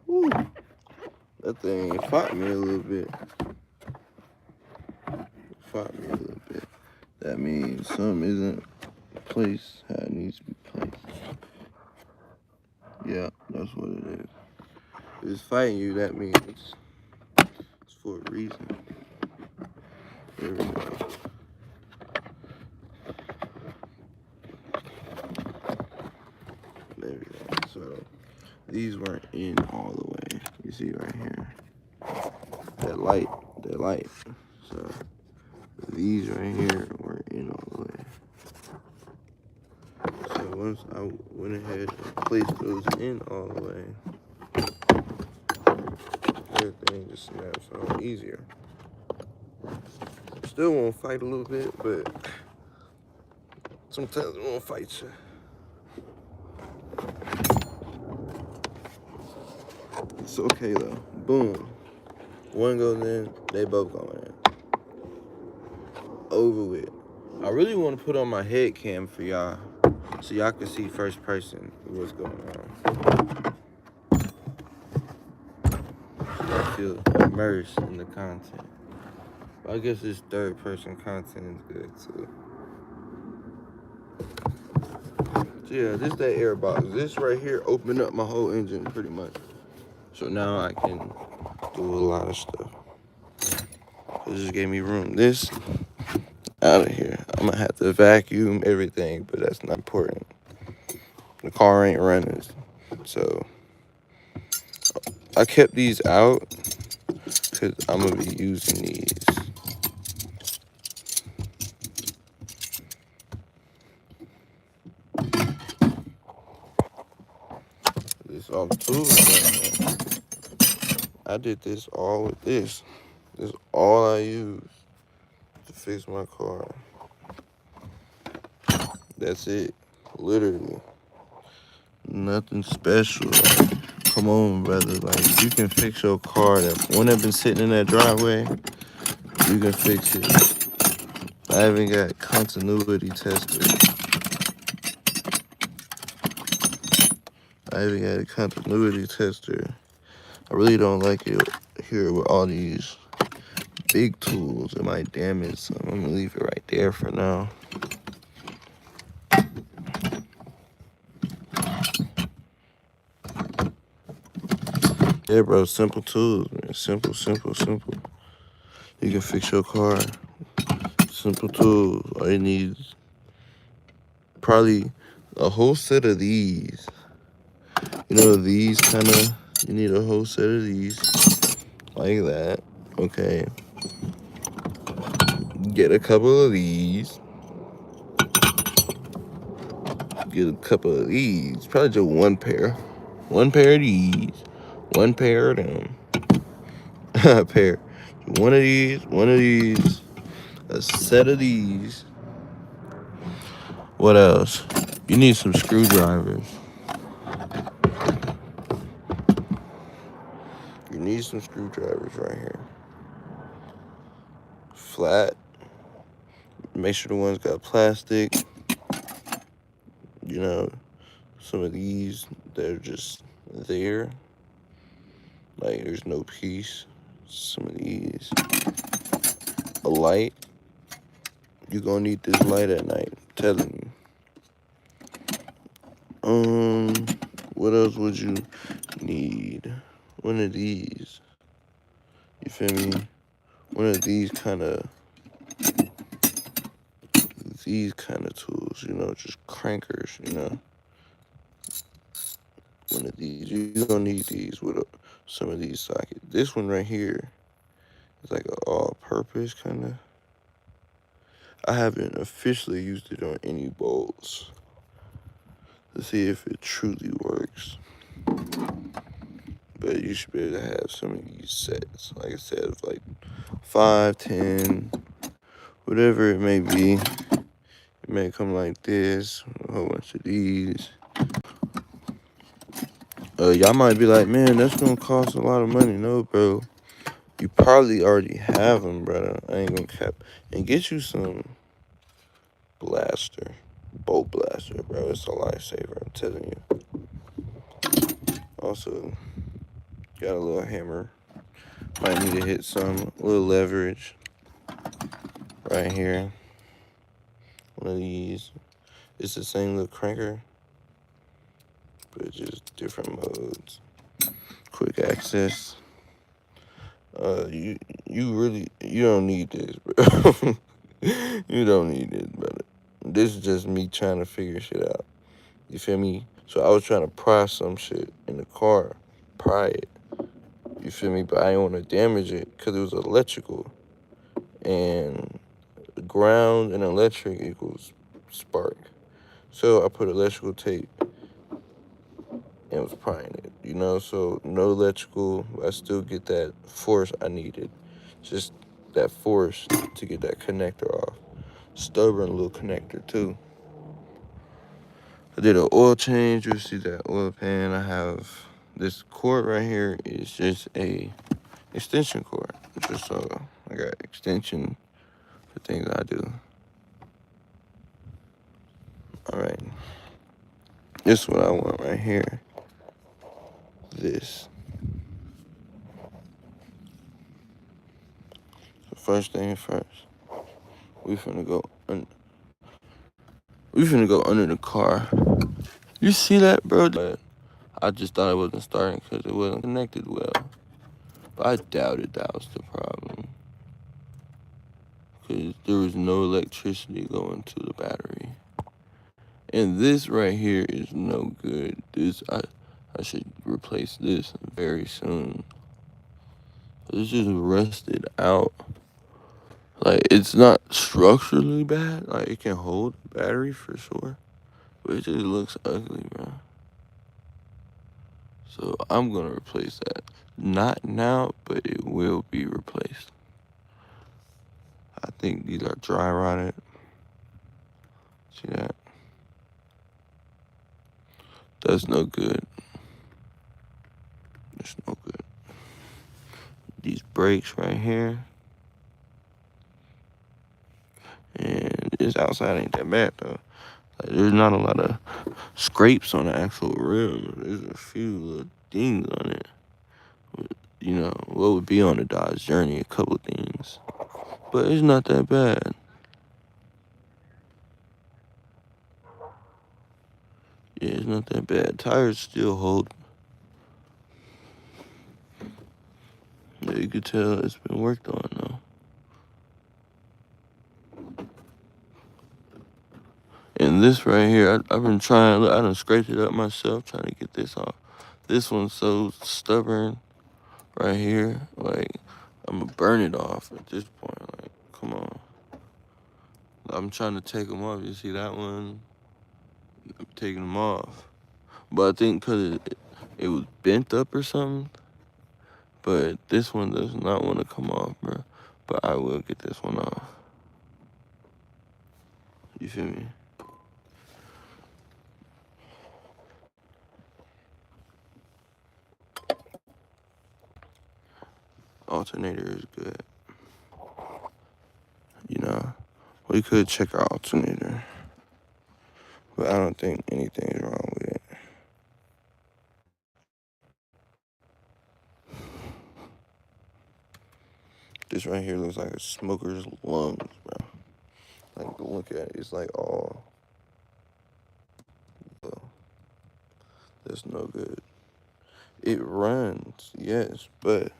Woo. That thing fought me a little bit. Fought me a little bit. That means something isn't placed how it needs to be placed. Yeah, that's what it is. If it's fighting you, that means it's for a reason. There we go. There we go. So these weren't in all the way. You see right here. That light. So these right here weren't in all the way. So once I went ahead and placed those in all the way, everything just snaps on easier. Still won't fight a little bit, but sometimes it won't fight you. It's okay though. Boom. One goes in, they both going in. Over with. I really want to put on my head cam for y'all, so y'all can see first person what's going on. I feel immersed in the content. But I guess this third person content is good too. So yeah, this is that air box. This right here opened up my whole engine pretty much. So now I can do a lot of stuff. This just gave me room. This out of here. I'm gonna have to vacuum everything, but that's not important. The car ain't running, so I kept these out because I'm gonna be using these. This all the tools right here. I did this all with this. This is all I use to fix my car. That's it. Literally. Nothing special. Come on, brother. Like, you can fix your car. That one that been sitting in that driveway, you can fix it. I even got continuity tester. I even got a continuity tester. I really don't like it here with all these big tools. It might damage, so I'm gonna leave it right there for now. Yeah, bro, simple tools, man. Simple. You can fix your car. Simple tools. All you need is probably a whole set of these. You know, these kind of, you need a whole set of these. Like that. Okay. Get a couple of these. Get a couple of these. Probably just one pair. One pair of these. One pair of them. A pair. One of these. A set of these. What else? You need some screwdrivers. You need some screwdrivers right here. Flat. Make sure the ones got plastic. You know, some of these, they're just there. Like, there's no piece. Some of these. A light. You gonna need this light at night. I'm telling you. What else would you need? One of these. You feel me? One of these kind of tools. You know, just crankers. You know, one of these. You gonna need these with some of these sockets. This one right here is like an all-purpose kind of. I haven't officially used it on any bolts to see if it truly works. But you should be able to have some of these sets. Like I said, of like 5, 10, whatever it may be. It may come like this, a whole bunch of these. Y'all might be like, man, that's gonna cost a lot of money. No, bro. You probably already have them, brother. I ain't gonna cap. And get you some blaster, bolt blaster, bro. It's a lifesaver, I'm telling you. Also, got a little hammer. Might need to hit some, a little leverage right here. One of these. It's the same little cranker, but just different modes. Quick access. You don't need this, bro. You don't need this, brother. This is just me trying to figure shit out. You feel me? So I was trying to pry some shit in the car, pry it. You feel me? But I didn't want to damage it because it was electrical, and ground and electric equals spark. So I put electrical tape and was prying it, you know? So no electrical, but I still get that force I needed. Just that force to get that connector off. Stubborn little connector too. I did an oil change. You see that oil pan. I have this cord right here is just a extension cord. Just so I got extension for things I do. All right. This is what I want right here. This. So first thing first, we finna go under the car. You see that, bro? But I just thought it wasn't starting because it wasn't connected well. But I doubted that was the problem. Because there was no electricity going to the battery. And this right here is no good. I should replace this very soon. It's just rusted out. Like, it's not structurally bad. Like, it can hold a battery for sure. But it just looks ugly, bro. So I'm gonna replace that. Not now, but it will be replaced. I think these are dry rotted. See that? That's no good. That's no good. These brakes right here. And this outside ain't that bad though. Like, there's not a lot of scrapes on the actual rim. There's a few little dings on it. You know, what would be on the Dodge Journey, a couple things. But it's not that bad. Yeah, it's not that bad. Tires still hold. Yeah, you could tell it's been worked on though. And this right here, I've been trying, I done scraped it up myself trying to get this off. This one's so stubborn right here. Like, I'm gonna burn it off at this point. Like, come on. I'm trying to take them off. You see that one? I'm taking them off. But I think because it was bent up or something. But this one does not want to come off, bro. But I will get this one off. You feel me? Alternator is good. You know, we could check our alternator. But I don't think anything is wrong with it. This right here looks like a smoker's lungs, bro. Like, look at it. It's like all. That's no good. It runs, yes, but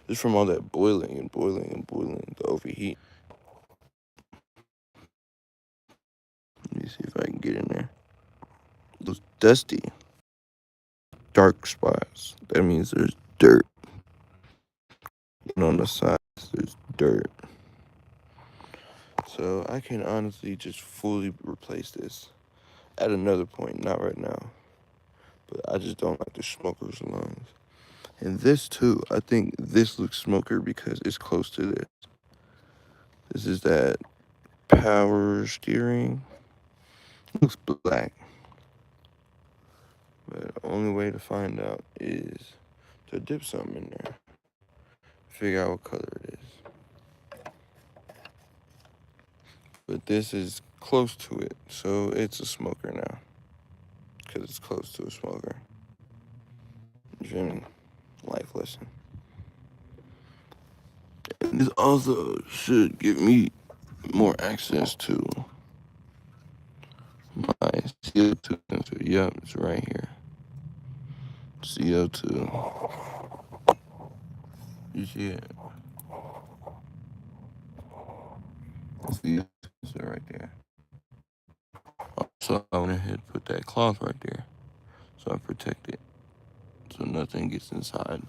it's from all that boiling and boiling and boiling, the overheat. Let me see if I can get in there. It looks dusty. Dark spots. That means there's dirt. And on the sides, there's dirt. So I can honestly just fully replace this at another point, not right now. But I just don't like the smoker's lungs. And this too, I think this looks smoker because it's close to this. This is that power steering. It looks black. But the only way to find out is to dip something in there. Figure out what color it is. But this is close to it, so it's a smoker now. Because it's close to a smoker. You feel me? Life lesson. And this also should give me more access to my CO2 sensor. Yep, it's right here. CO2. You see it? CO2 sensor right there. So I went ahead and put that cloth right there. So I protect it. So nothing gets inside.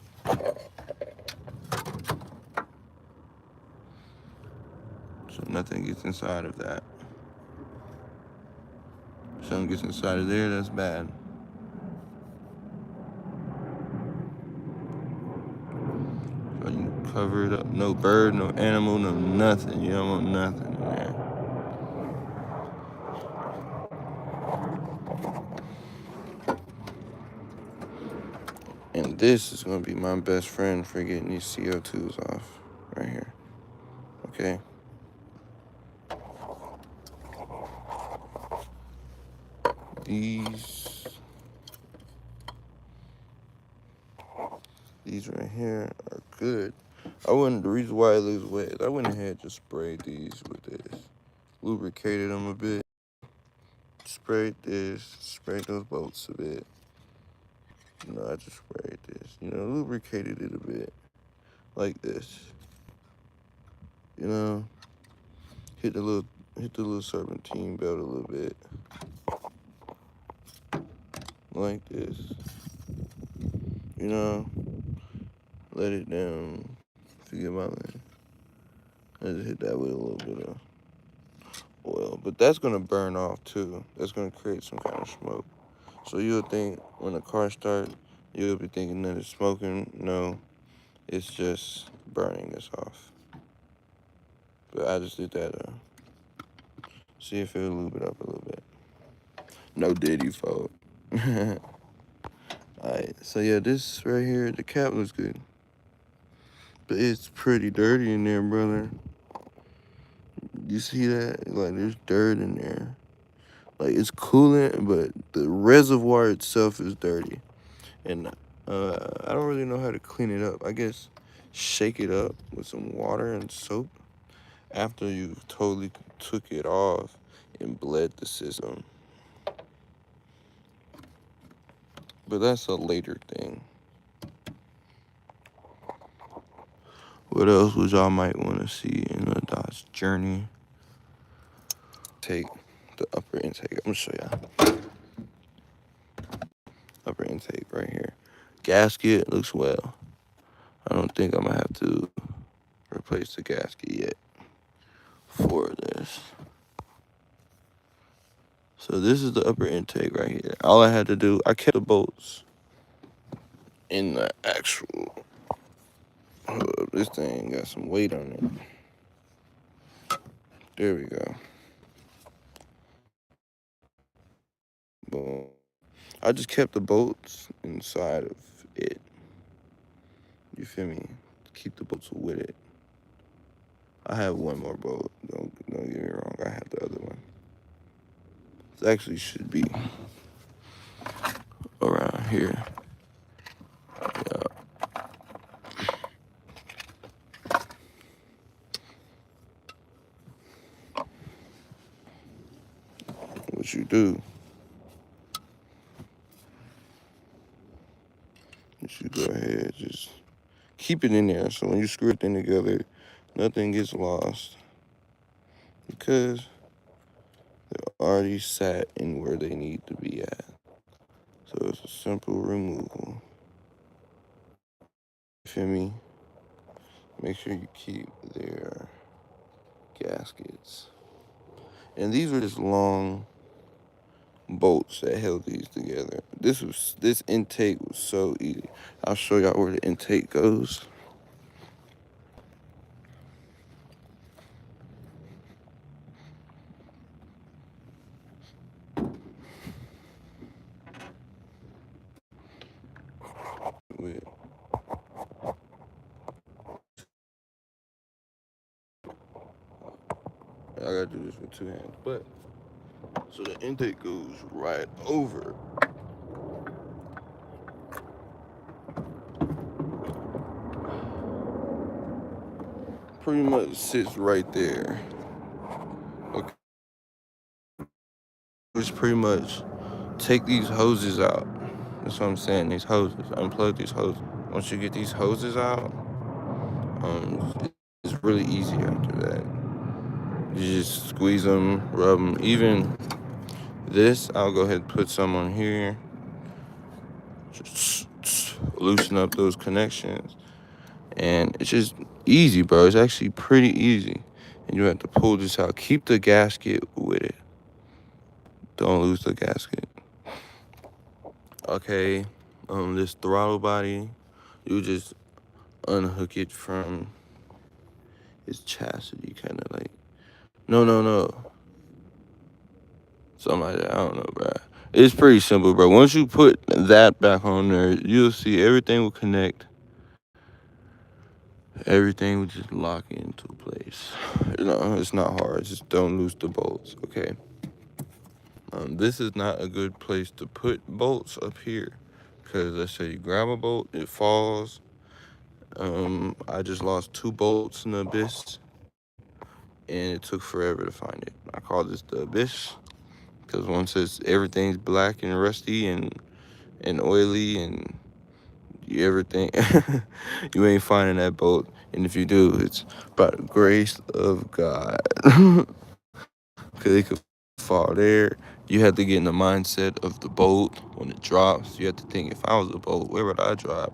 So nothing gets inside of that. If something gets inside of there, that's bad. So you cover it up. No bird, no animal, no nothing. You don't want nothing in there. And this is going to be my best friend for getting these CO2s off. Right here. Okay? These right here are good. The reason why it looks wet is I went ahead and just sprayed these with this. Lubricated them a bit. Sprayed this. Sprayed those bolts a bit. I just sprayed this. Lubricated it a bit. Like this. Hit the little serpentine belt a little bit. Like this. Let it down. Forget my land. I just hit that with a little bit of oil. But that's going to burn off too. That's going to create some kind of smoke. So you'll think when the car starts, you'll be thinking that it's smoking. No, it's just burning this off. But I just did that. See if it'll lube it up a little bit. No Diddy fault. Alright, so yeah, this right here, the cap looks good. But it's pretty dirty in there, brother. You see that? Like, there's dirt in there. Like, it's coolant, but the reservoir itself is dirty. And I don't really know how to clean it up. I guess shake it up with some water and soap after you've totally took it off and bled the system. But that's a later thing. What else would y'all might want to see in a Dodge Journey? Take the upper intake. I'm gonna show y'all. Upper intake right here. Gasket looks well. I don't think I'm gonna have to replace the gasket yet for this. So this is the upper intake right here. All I had to do, I kept the bolts in the actual, this thing got some weight on it. There we go. Boom. I just kept the bolts inside of it. You feel me? Keep the bolts with it. I have one more bolt. Don't get me wrong. I have the other one. It actually should be around here. Yeah. what you do is you go ahead, just keep it in there. So when you screw it in together, nothing gets lost because they're already sat in where they need to be at. So it's a simple removal. You feel me? Make sure you keep their gaskets. And these were just long bolts that held these together. This intake was so easy. I'll show y'all where the intake goes. With I gotta do this with two hands, but so the intake goes right over. Pretty much sits right there. Okay. Which pretty much take these hoses out. That's what I'm saying. These hoses. Unplug these hoses. Once you get these hoses out, it's really easy after that. You just squeeze them, rub them. Even this, I'll go ahead and put some on here. Just loosen up those connections. And it's just easy, bro. It's actually pretty easy. And you have to pull this out. Keep the gasket with it. Don't lose the gasket. Okay, this throttle body, you just unhook it from its chastity, kind of like, no. Something like that, I don't know, bro. It's pretty simple, bro. Once you put that back on there, you'll see everything will connect. Everything will just lock into place. You know, it's not hard. Just don't lose the bolts, okay? This is not a good place to put bolts up here. Because let's say you grab a bolt, it falls. I just lost 2 bolts in the abyss. And it took forever to find it. I call this the abyss. Because once everything's black and rusty and oily and everything, you ain't finding that bolt. And if you do, it's by the grace of God. Because it could fall there. You have to get in the mindset of the bolt when it drops. You have to think, if I was a bolt, where would I drop?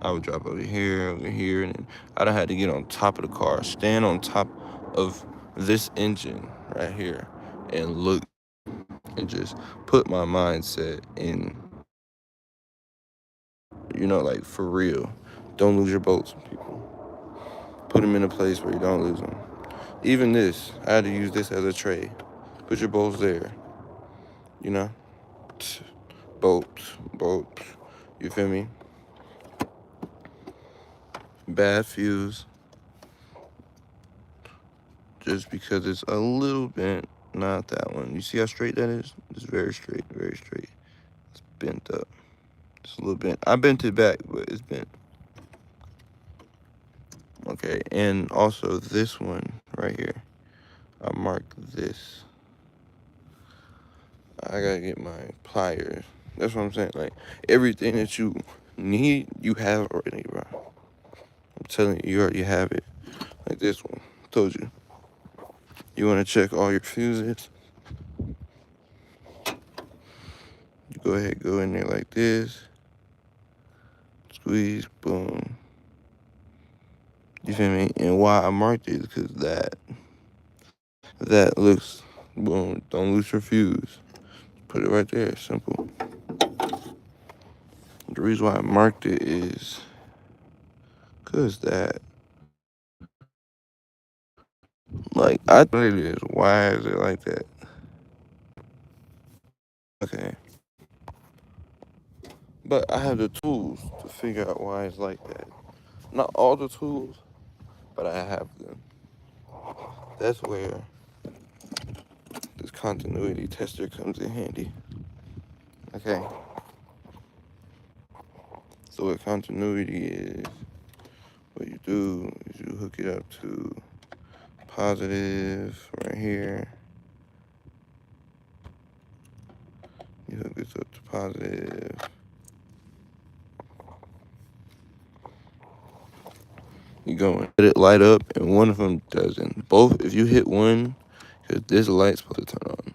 I would drop over here, and then I done had to get on top of the car, stand on top of this engine right here, and look and just put my mindset in, like for real. Don't lose your bolts, people. Put them in a place where you don't lose them. Even this, I had to use this as a tray. Put your bolts there, you know? Bolts. You feel me? Bad fuse. Just because it's a little bent, not that one. You see how straight that is? It's very straight, very straight. It's bent up. It's a little bent. I bent it back, but it's bent. Okay, and also this one right here. I marked this. I gotta get my pliers. That's what I'm saying. Like, everything that you need, you have already, bro. I'm telling you, you already have it. Like this one. Told you. You wanna check all your fuses? You go ahead, go in there like this. Squeeze, boom. You feel me? And why I marked it is because that looks, boom, don't lose your fuse. Put it right there, simple. The reason why I marked it is because that, like, I think it is. Why is it like that? Okay. But I have the tools to figure out why it's like that. Not all the tools, but I have them. That's where this continuity tester comes in handy. Okay. So what continuity is, what you do is you hook it up to positive right here. hook this up to positive. You going, let it light up, and one of them doesn't. Both, if you hit one, because this light's supposed to turn on.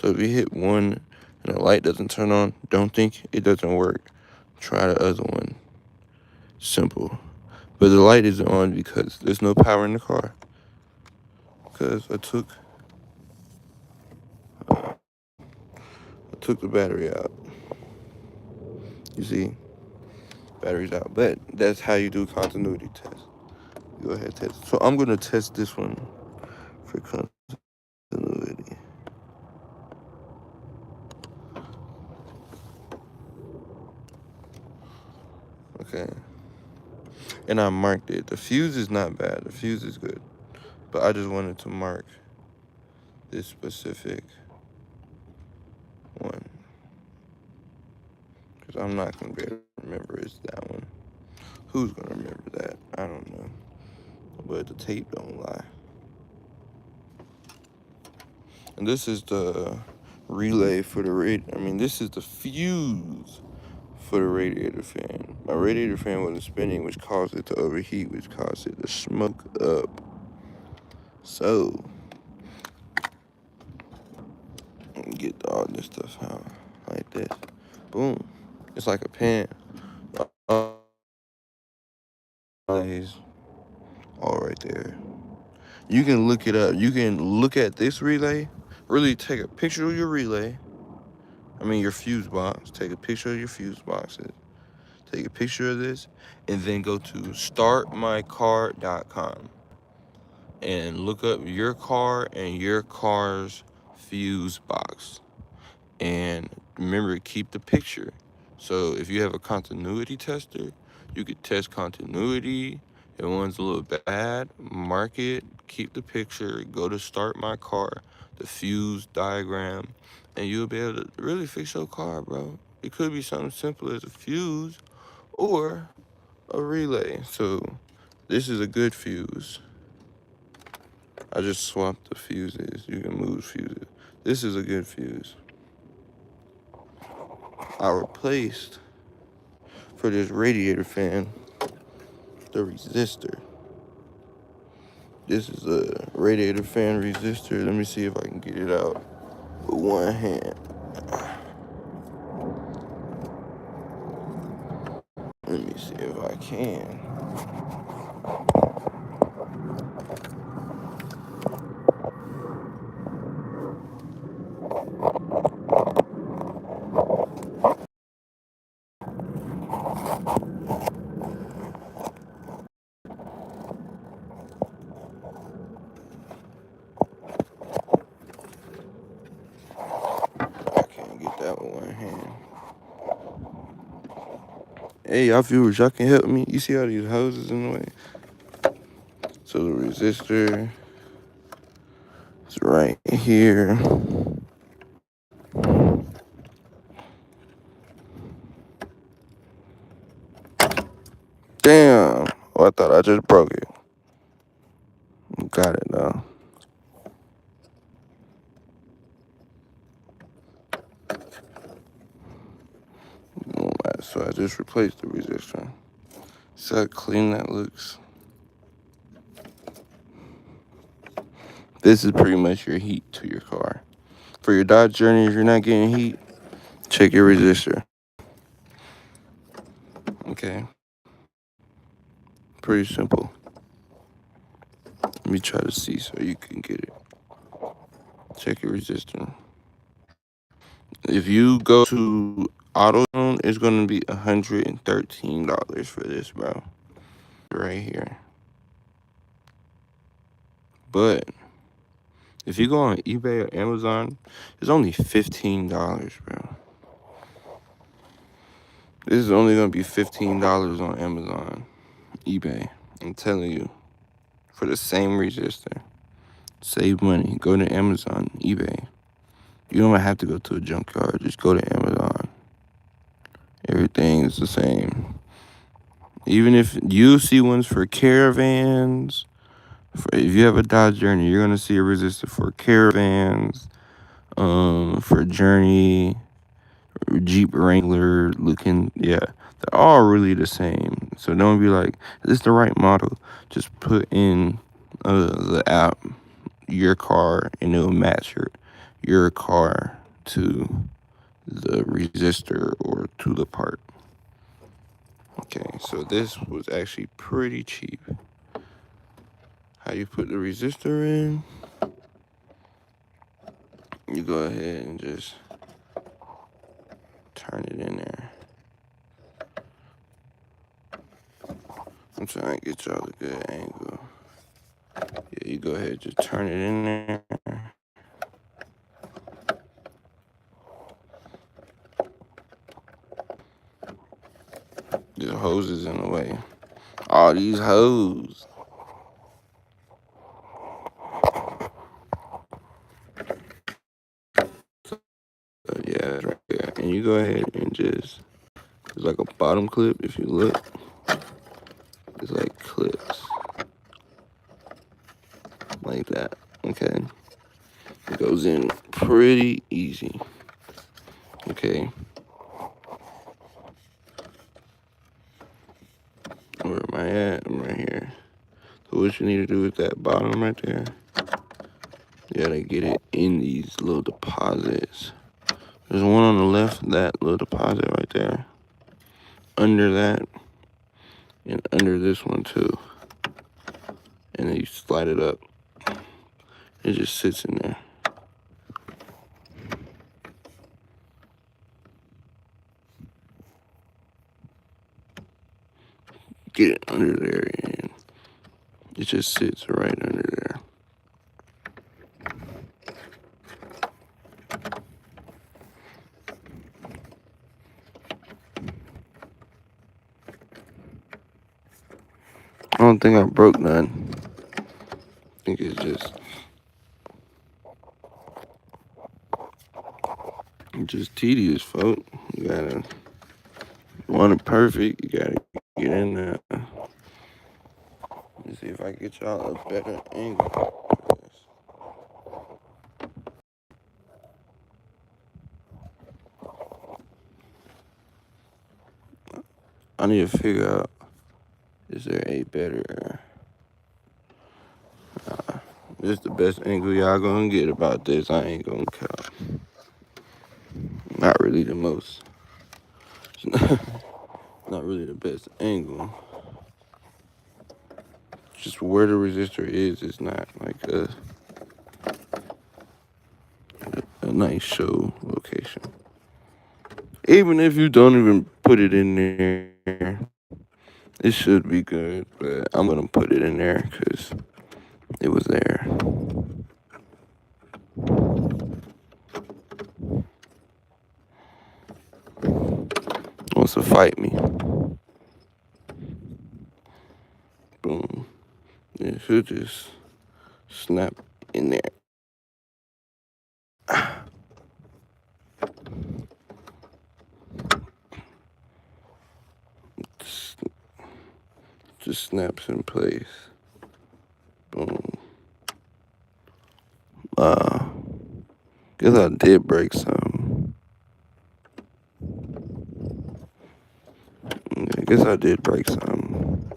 So if you hit one and the light doesn't turn on, don't think it doesn't work. Try the other one. Simple. But the light isn't on because there's no power in the car. Because I took the battery out. You see, battery's out. But that's how you do continuity test. Go ahead, test. So I'm gonna test this one for continuity. Okay. And I marked it. The fuse is not bad. The fuse is good. But I just wanted to mark this specific one. Because I'm not going to be able to remember it's that one. Who's going to remember that? I don't know. But the tape don't lie. And this is the relay for the this is the fuse for the radiator fan. My radiator fan wasn't spinning, which caused it to overheat, which caused it to smoke up. So, get all this stuff out like this. Boom. It's like a pan. All right there. You can look it up. You can look at this relay, really take a picture of your relay. Your fuse box. Take a picture of your fuse boxes. Take a picture of this, and then go to startmycar.com and look up your car and your car's fuse box. And remember, keep the picture. So if you have a continuity tester, you could test continuity. If one's a little bad, mark it, keep the picture, go to Start My Car, the fuse diagram, and you'll be able to really fix your car, bro. It could be something simple as a fuse or a relay. So this is a good fuse. I just swapped the fuses. You can move fuses. This is a good fuse. I replaced, for this radiator fan, the resistor. This is a radiator fan resistor. Let me see if I can get it out with one hand. Let me see if I can. I can't get that with one hand. Hey, y'all viewers, y'all can help me. You see all these hoses in the way? So the resistor is right here. Damn. Oh, I thought I just broke it. Got it now. Alright, so I just replaced the resistor. See how clean that looks? This is pretty much your heat to your car. For your Dodge Journey, if you're not getting heat, check your resistor. Okay. Pretty simple. Let me try to see so you can get it. Check your resistor. If you go to AutoZone, it's going to be $113 for this, bro. Right here. But if you go on eBay or Amazon, it's only $15, bro. This is only going to be $15 on Amazon, eBay. I'm telling you. For the same resistor. Save money. Go to Amazon, eBay. You don't have to go to a junkyard. Just go to Amazon. Everything is the same. Even if you see ones for caravans, if you have a Dodge Journey, you're gonna see a resistor for caravans, for Journey, Jeep Wrangler looking. Yeah, they're all really the same. So don't be like, is this the right model? Just put in the app, your car, and it'll match your car to the resistor or to the part. Okay, so this was actually pretty cheap. How you put the resistor in, you go ahead and just turn it in there. I'm trying to get y'all a good angle. Yeah, you go ahead and just turn it in there. This hose is in the way. All these hoes. So yeah, right there. And you go ahead and just, there's like a bottom clip. If you look, it's like clips like that. Okay, it goes in pretty easy. Okay, where am I at? I'm right here. So what you need to do is that bottom right there, you gotta get it in these little deposits. There's one on the left, that little deposit right there. Under that, and under this one too. And then you slide it up. It just sits in there. Get it under there, and it just sits right under there. I don't think I broke none. I think it's just tedious, folks. You gotta want it perfect. You gotta get in there. Let me see if I get y'all a better angle. I need to figure out, is there a better, this is the best angle y'all gonna get about this. I ain't gonna count. Not really the most. Not really the best angle. Just where the resistor is not like a nice show location. Even if you don't even put it in there, it should be good. But I'm gonna put it in there because it was there. Wants to fight me. Boom. It should just snap in there. Just snaps in place. Boom. Guess I did break some. I guess I did break some.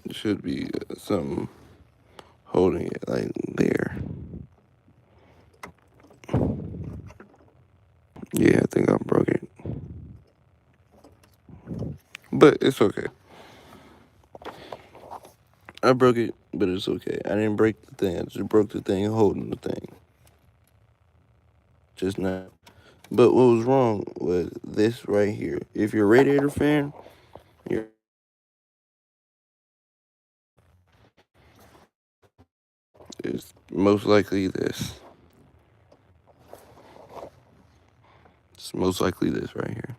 It should be something holding it like there. Yeah, I think I broke it. But it's okay. I broke it, but it's okay. I didn't break the thing. I just broke the thing holding the thing. Just not. But what was wrong was this right here. If your radiator fan, it's most likely this. It's most likely this right here.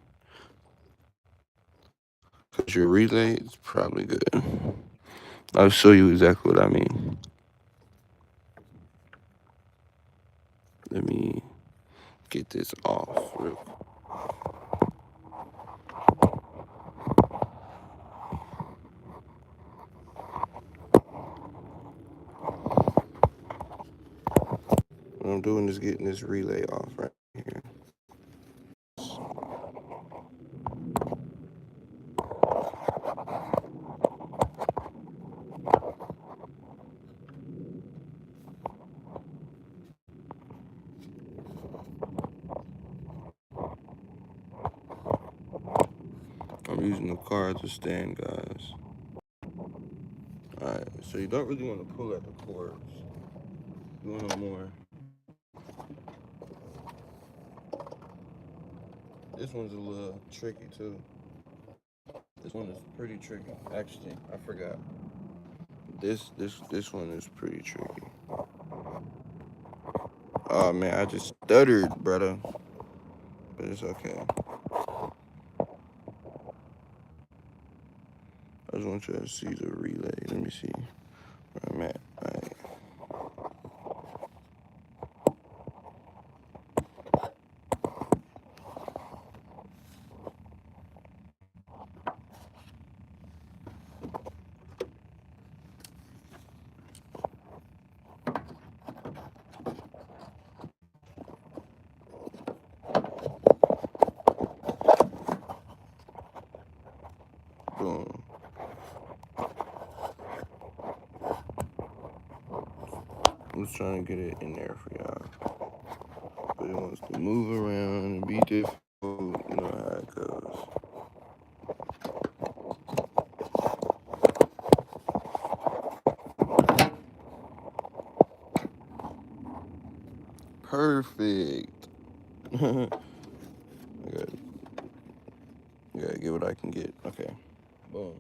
Because your relay is probably good. I'll show you exactly what I mean. Let me get this off real quick. What I'm doing is getting this relay off right here. I'm using the car as a stand, guys. Alright, so you don't really want to pull at the cords. You want them more. This one's a little tricky too. This one is pretty tricky. Actually, I forgot. This one is pretty tricky. Oh man, I just stuttered, brother. But it's okay. I just want you to see the relay. Let me see where I'm at. Alright. Boom. I'm just trying to get it in there for y'all. But it wants to move around and be difficult. You know how it goes. Perfect. I gotta get what I can get. Okay. Boom.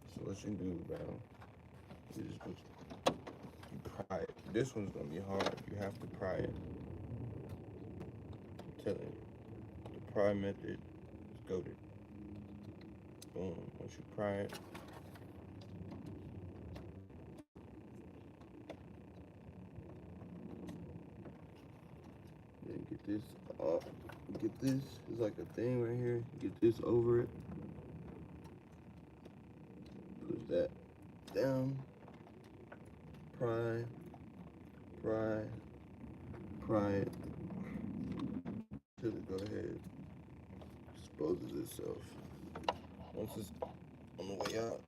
So what you do, bro, you just pry it. This one's gonna be hard. You have to pry it. I'm telling you. The pry method is goated. Boom. Once you pry it, then get this up. Get this. It's like a thing right here. Get this over it. Push that down. Pry. Pry. Pry it. Till it go ahead. Disposes itself. Once it's on the way out,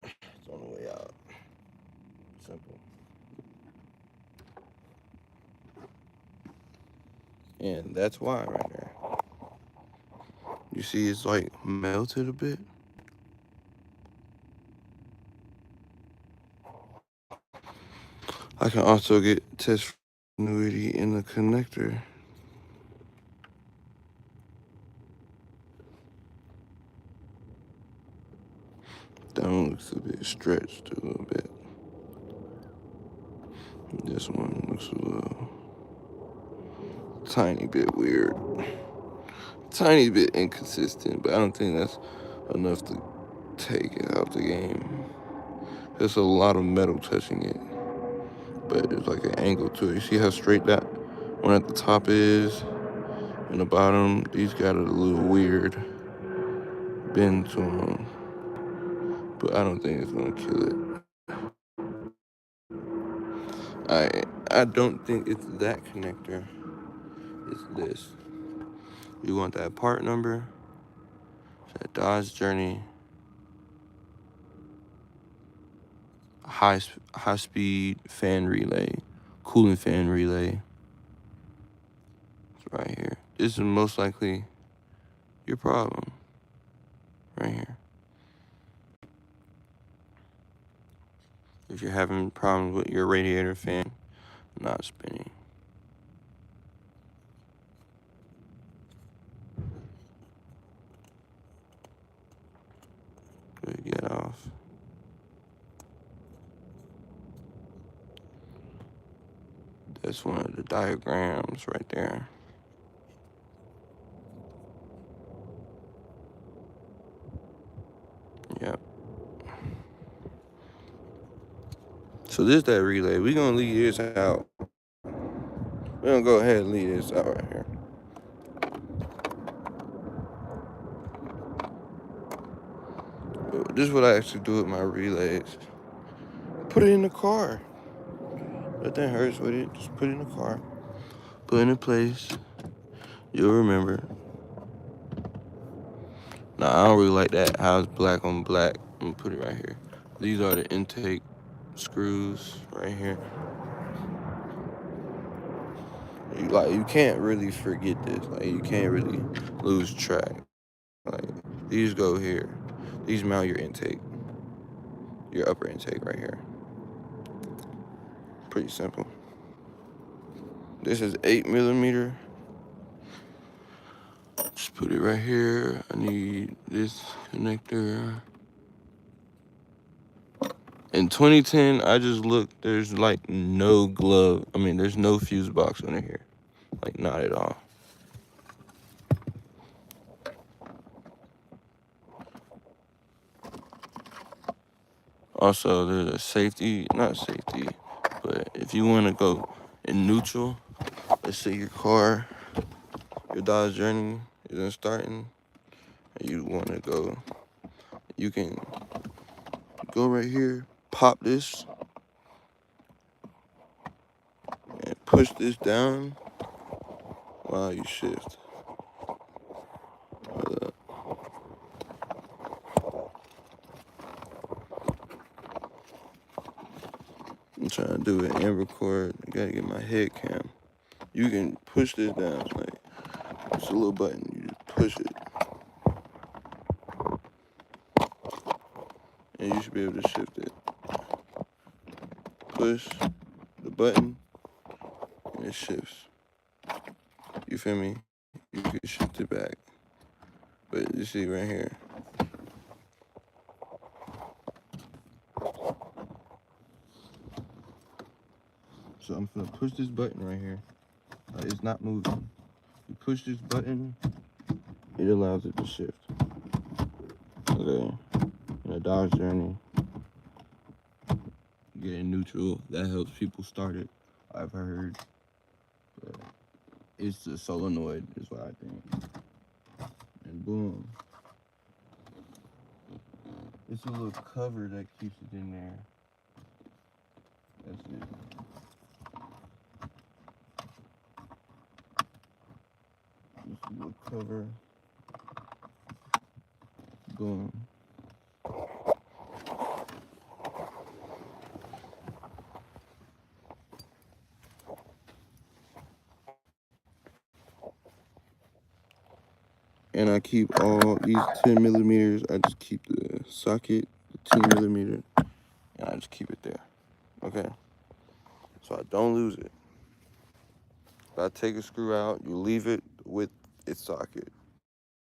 it's on the way out. Simple. And that's why right there. You see it's like melted a bit. I can also get test continuity in the connector. That one looks a bit stretched a little bit. This one looks a little tiny bit weird. Tiny bit inconsistent, but I don't think that's enough to take it out the game. There's a lot of metal touching it, but there's like an angle to it. You see how straight that one at the top is, and the bottom, these got a little weird bend to them, but I don't think it's gonna kill it. I don't think it's that connector. It's this. You want that part number, that Dodge Journey high speed fan relay, cooling fan relay. It's right here. This is most likely your problem. Right here. If you're having problems with your radiator fan not spinning. Good, get off. That's one of the diagrams right there. Yep. So this that relay. We're gonna leave this out. We're gonna go ahead and leave this out right here. This is what I actually do with my relays. Put it in the car. Nothing hurts with it. Just put it in the car. Put it in place. You'll remember. Nah, I don't really like that. How it's black on black. I'm gonna put it right here. These are the intake screws right here. You can't really forget this. Like, you can't really lose track. Like, these go here. These mount your intake. Your upper intake right here. Pretty simple. This is 8mm. Just put it right here. I need this connector. In 2010, I just looked. There's like no glove. I mean, there's no fuse box under here. Like, not at all. Also, there's a safety, not safety, but if you want to go in neutral, let's say your car, your Dodge Journey isn't starting, and you want to go, you can go right here, pop this, and push this down while you shift. Hold up. I'm trying to do it and record. I gotta get my head cam. You can push this down, like, it's a little button, you just push it. And you should be able to shift it. Push the button, and it shifts. You feel me? You can shift it back. But you see right here. So I'm gonna push this button right here. It's not moving. You push this button, it allows it to shift. Okay. In a Dodge Journey, you get in neutral. That helps people start it, I've heard. But it's the solenoid, is what I think. And boom. It's a little cover that keeps it in there. That's it. Just a little cover. Boom. And I keep all these 10mm. I just keep the socket, the 10mm, and I just keep it there. Okay? So I don't lose it. If I take a screw out, you leave it with its socket.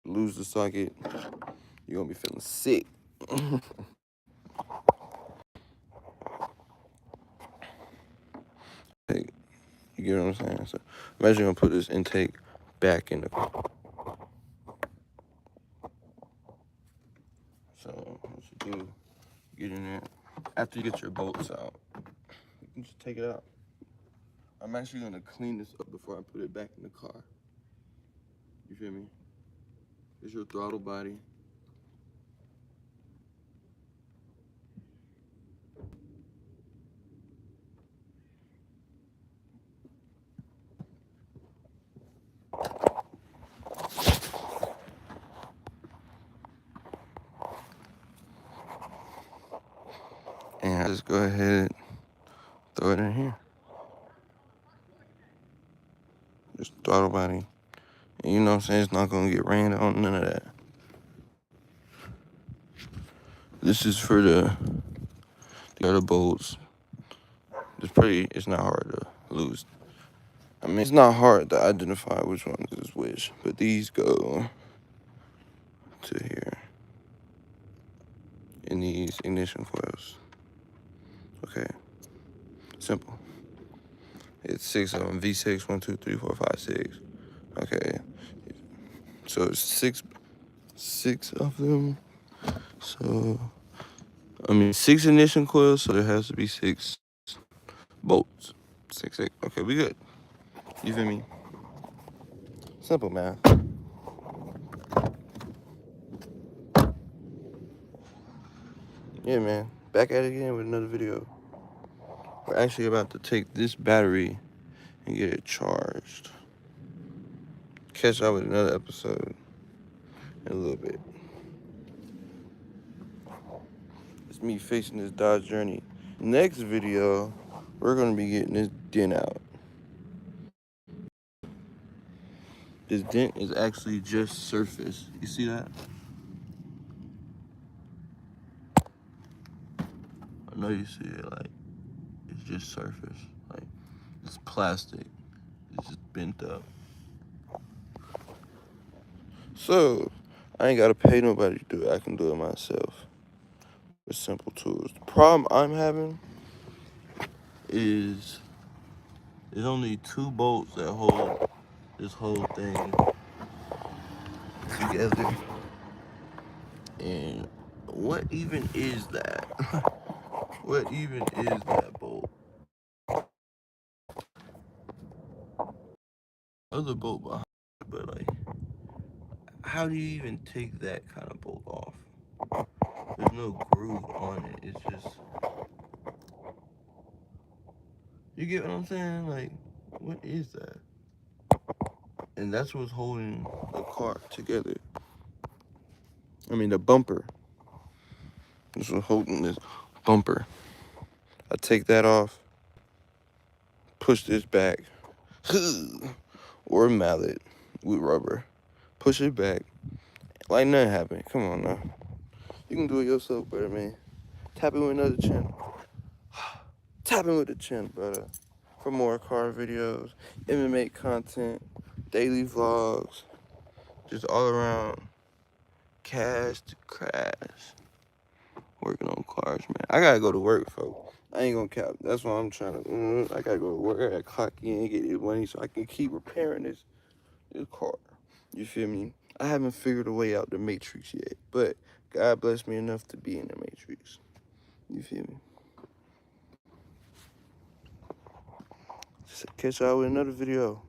Lose the socket, you're gonna be feeling sick. Hey, you get what I'm saying? So imagine you're gonna put this intake back in the car. So what you do, get in there. After you get your bolts out, you can just take it out. I'm actually gonna clean this up before I put it back in the car. You feel me? Here's your throttle body. And I just go ahead, throw it in here. Just throttle body. And you know what I'm saying? It's not gonna get rained on, none of that. This is for the other bolts. It's not hard to lose. I mean, it's not hard to identify which one is which, but these go to here in these ignition coils. Okay, simple. It's 6 of them. V6, 1, 2, 3, 4, 5, 6. Okay, so it's six of them. So I mean, 6 ignition coils, so there has to be 6 bolts. 6, 6. Okay, we good. You feel me? Simple math. Yeah, man. Back at it again with another video. We're actually about to take this battery and get it charged. Catch y'all with another episode in a little bit. It's me facing this Dodge Journey. Next video, we're gonna be getting this dent out. This dent is actually just surface. You see that? I know you see it, like, it's just surface. Like, it's plastic. It's just bent up. So, I ain't gotta pay nobody to do it. I can do it myself with simple tools. The problem I'm having is there's only 2 bolts that hold this whole thing together. And what even is that? What even is that bolt? Other bolt behind it, but like, how do you even take that kind of bolt off? There's no groove on it. It's just, you get what I'm saying? Like, what is that? And that's what's holding the car together. I mean, the bumper. This was holding this bumper. I take that off, push this back, or a mallet with rubber. Push it back, like nothing happened. Come on now. You can do it yourself, brother, man. Tap in with another channel. Tap in with the channel, brother. For more car videos, MMA content, daily vlogs, just all around cash to crash. Working on cars, man. I gotta go to work, folks. I ain't gonna cap. That's why I'm trying to. I gotta go to work. I gotta clock in, get this money so I can keep repairing this car. You feel me? I haven't figured a way out the matrix yet, but God blessed me enough to be in the matrix. You feel me? Catch y'all with another video.